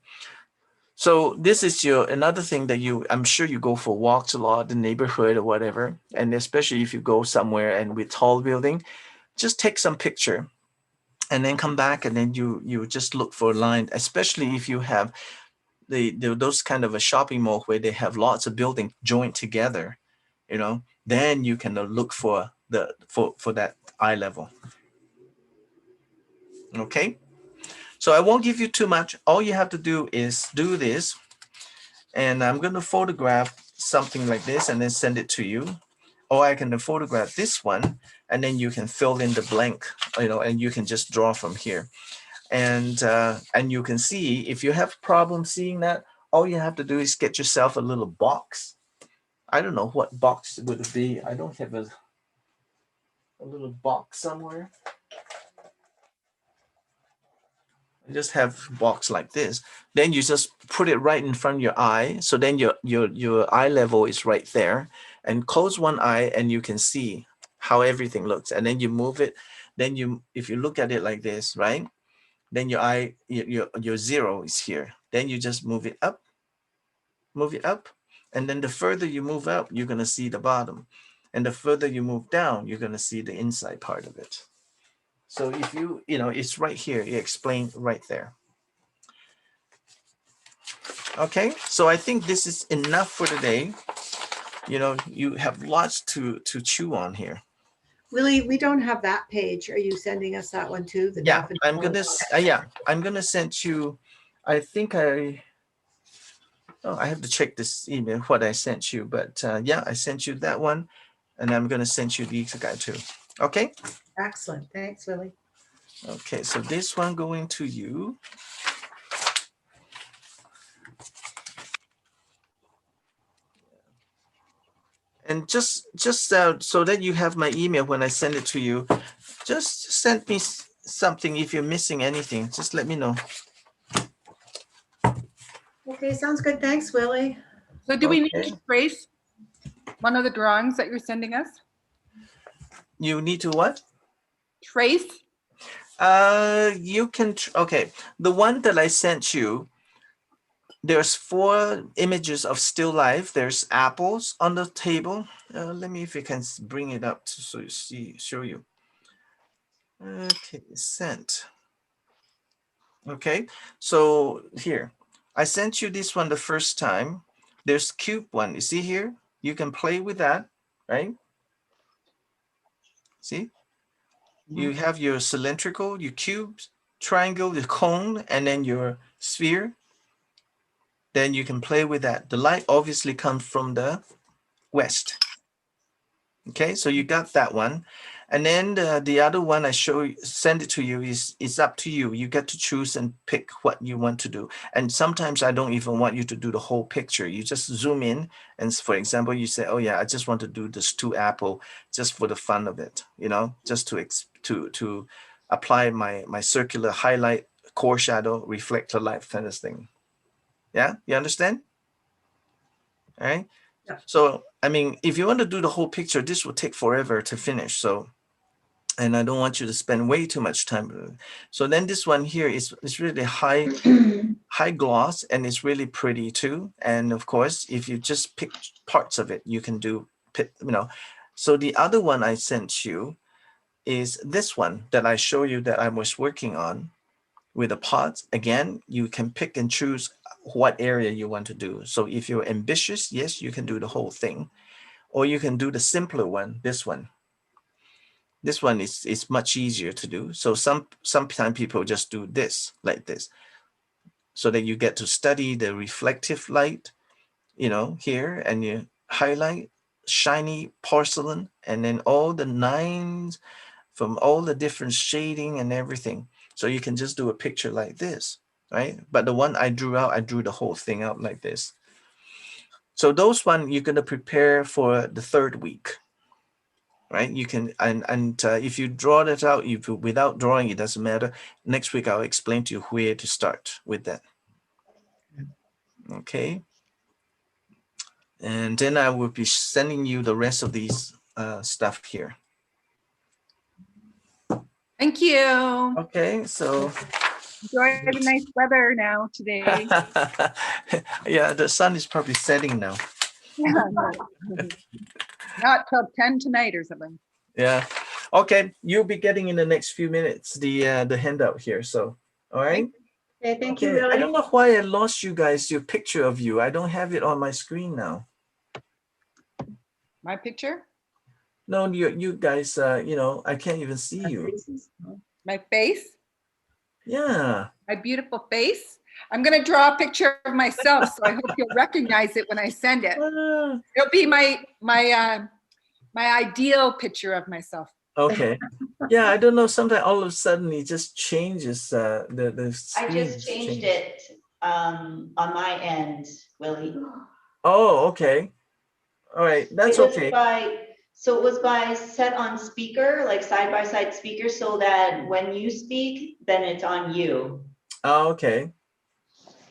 So this is another thing that I'm sure you go for walks a lot in the neighborhood or whatever, and especially if you go somewhere and with tall building, just take some picture and then come back, and then you just look for a line, especially if you have those kind of a shopping mall where they have lots of buildings joined together, then you can look for for that eye level. Okay. So I won't give you too much. All you have to do is do this. And I'm going to photograph something like this and then send it to you. Or I can photograph this one and then you can fill in the blank, and you can just draw from here. And you can see if you have problem seeing that, all you have to do is get yourself a little box. I don't know what box would it be. I don't have a little box somewhere. You just have a box like this. Then you just put it right in front of your eye. So then your eye level is right there. And close one eye and you can see how everything looks. And then you move it. Then if you look at it like this, right? Then your eye, your zero is here. Then you just move it up. And then the further you move up, you're going to see the bottom. And the further you move down, you're going to see the inside part of it. So if it's right here, you explain right there. Okay, so I think this is enough for today. You have lots to chew on here. Willie, we don't have that page. Are you sending us that one too? The Yeah, definition? I'm gonna send you. I think I have to check this email what I sent you, but yeah, I sent you that one, and I'm gonna send you the guy too. Okay. Excellent. Thanks, Willie. Okay, so this one going to you. And just so that you have my email when I send it to you, just send me something. If you're missing anything, just let me know. Okay, sounds good. Thanks, Willie. So do we need to trace one of the drawings that you're sending us? You need to what? Trace? You can, okay. The one that I sent you, there's 4 images of still life. There's apples on the table. Let me, if you can bring it up so you show you. Okay, sent. Okay, so here, I sent you this one the first time. There's cube one, you see here? You can play with that, right? See? You have your cylindrical, your cubes, triangle, your cone, and then your sphere. Then you can play with that. The light obviously comes from the west. Okay, so you got that one. And then the other one I send it to you is up to you. You get to choose and pick what you want to do. And sometimes I don't even want you to do the whole picture. You just zoom in. And for example, you say, oh yeah, I just want to do this 2 apple just for the fun of it, just to apply my circular highlight, core shadow, reflector light kind of thing. Yeah, you understand? All right. Yeah. So, I mean, if you want to do the whole picture, this will take forever to finish. So, and I don't want you to spend way too much time. So then this one here is really high gloss, and it's really pretty too. And of course, if you just pick parts of it, you can do, So the other one I sent you is this one that I show you that I was working on with the pots. Again, you can pick and choose what area you want to do. So if you're ambitious, yes, you can do the whole thing, or you can do the simpler one, this one. This one is much easier to do. So sometimes people just do this like this, so that you get to study the reflective light, here, and you highlight shiny porcelain, and then all the lines from all the different shading and everything. So you can just do a picture like this, right? But the one I drew out, I drew the whole thing out like this. So those one you're gonna prepare for the 3rd week. Right, you can, and if you draw that out, without drawing, it doesn't matter. Next week I'll explain to you where to start with that. Okay, and then I will be sending you the rest of these stuff here. Thank you. Okay, so Enjoy the nice weather now today. yeah, the sun is probably setting now. Not till 10 tonight or something. Yeah. Okay, you'll be getting in the next few minutes the handout here. So, all right. Okay, thank you, Willie. I don't know why I lost you guys, your picture of you. I don't have it on my screen now. My picture? No, you guys, I can't even see you. My face? Yeah. My beautiful face. I'm going to draw a picture of myself, so I hope you'll recognize it when I send it. Ah, It'll be my ideal picture of myself. okay. Yeah, I don't know. Sometimes all of a sudden it just changes. The I screen just changed changes. it on my end, Willie. Oh, okay. All right. That's It was okay. it was by set on speaker, like side by side speaker, so that when you speak, then it's on you. Oh, okay.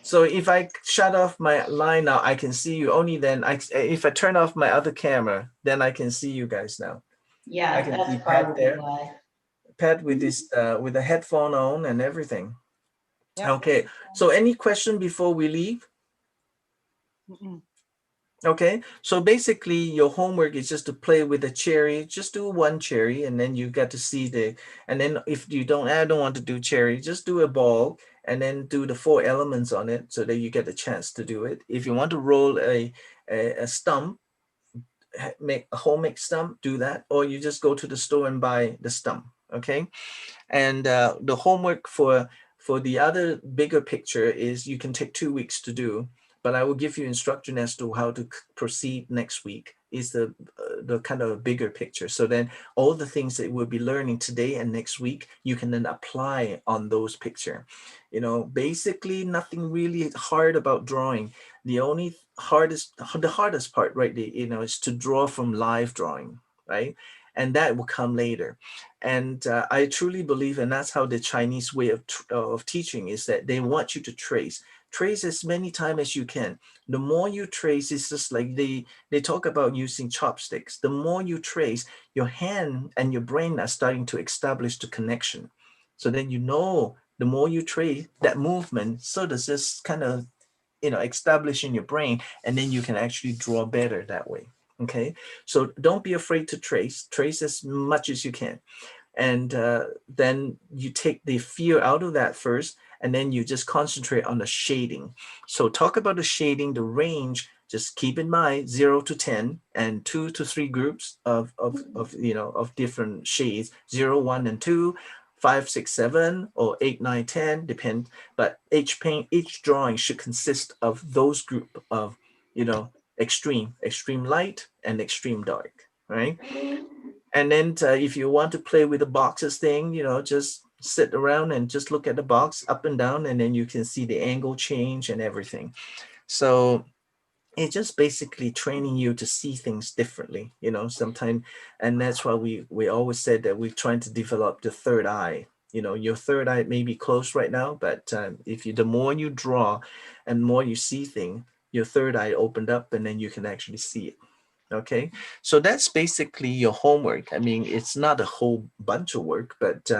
So if I shut off my line now, I can see you only then. If I turn off my other camera, then I can see you guys now. I Yeah, can see that's Pat probably there. why. Pat with this with the headphone on and everything. Yeah. Okay. So any question before we leave? Mm-mm. Okay, so basically your homework is just to play with a cherry. Just do one cherry, and then you get to see and then if you don't, I don't want to do cherry, just do a ball and then do the 4 elements on it so that you get a chance to do it. If you want to roll a stump, make a homemade stump, do that, or you just go to the store and buy the stump. Okay, and the homework for the other bigger picture is you can take 2 weeks to do, but I will give you instruction as to how to proceed next week. Is the kind of bigger picture. So then all the things that we'll be learning today and next week, you can then apply on those picture. You know, basically nothing really hard about drawing. The only the hardest part, right, you know, is to draw from live drawing, right? And that will come later. And I truly believe, and that's how the Chinese way of teaching is, that they want you to trace as many times as you can. The more you trace, it's just like they talk about using chopsticks. The more you trace, your hand and your brain are starting to establish the connection. So then you know, the more you trace that movement, so does this kind of, you know, establish in your brain, and then you can actually draw better that way. Okay, so don't be afraid to trace as much as you can, and then you take the fear out of that first, and then you just concentrate on the shading. So talk about the shading, the range. Just keep in mind 0 to 10 and 2 to 3 groups of you know, of different shades, 0, 1 and 2, 5, 6, 7, or 8, 9, 10, depend. But each drawing should consist of those group of, you know, extreme light and extreme dark, right? And then if you want to play with the boxes thing, you know, just sit around and just look at the box up and down, and then you can see the angle change and everything. So it's just basically training you to see things differently, you know, sometimes. And that's why we always said that we're trying to develop the third eye. You know, your third eye may be closed right now, but if you, the more you draw and more you see things, your third eye opened up, and then you can actually see it. Okay, so that's basically your homework. I mean, it's not a whole bunch of work, but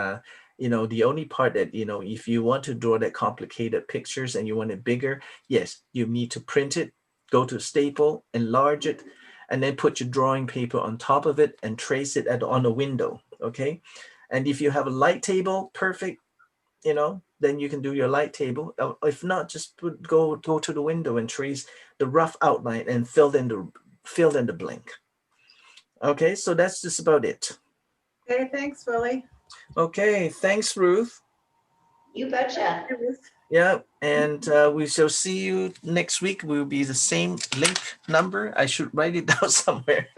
you know, the only part that, you know, if you want to draw that complicated pictures and you want it bigger, yes, you need to print it, go to staple, enlarge it, and then put your drawing paper on top of it and trace it on a window. Okay, and if you have a light table, perfect. You know, then you can do your light table. If not, just go to the window and trace the rough outline and fill in the blank. Okay, so that's just about it. Okay, thanks, Willie. Okay, thanks, Ruth. You betcha. Yeah, and we shall see you next week. Will be the same link number. I should write it down somewhere.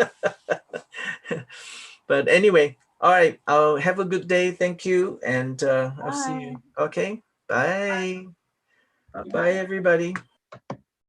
But anyway, all right. I'll have a good day. Thank you, and I'll see you. Okay, bye. Bye, everybody.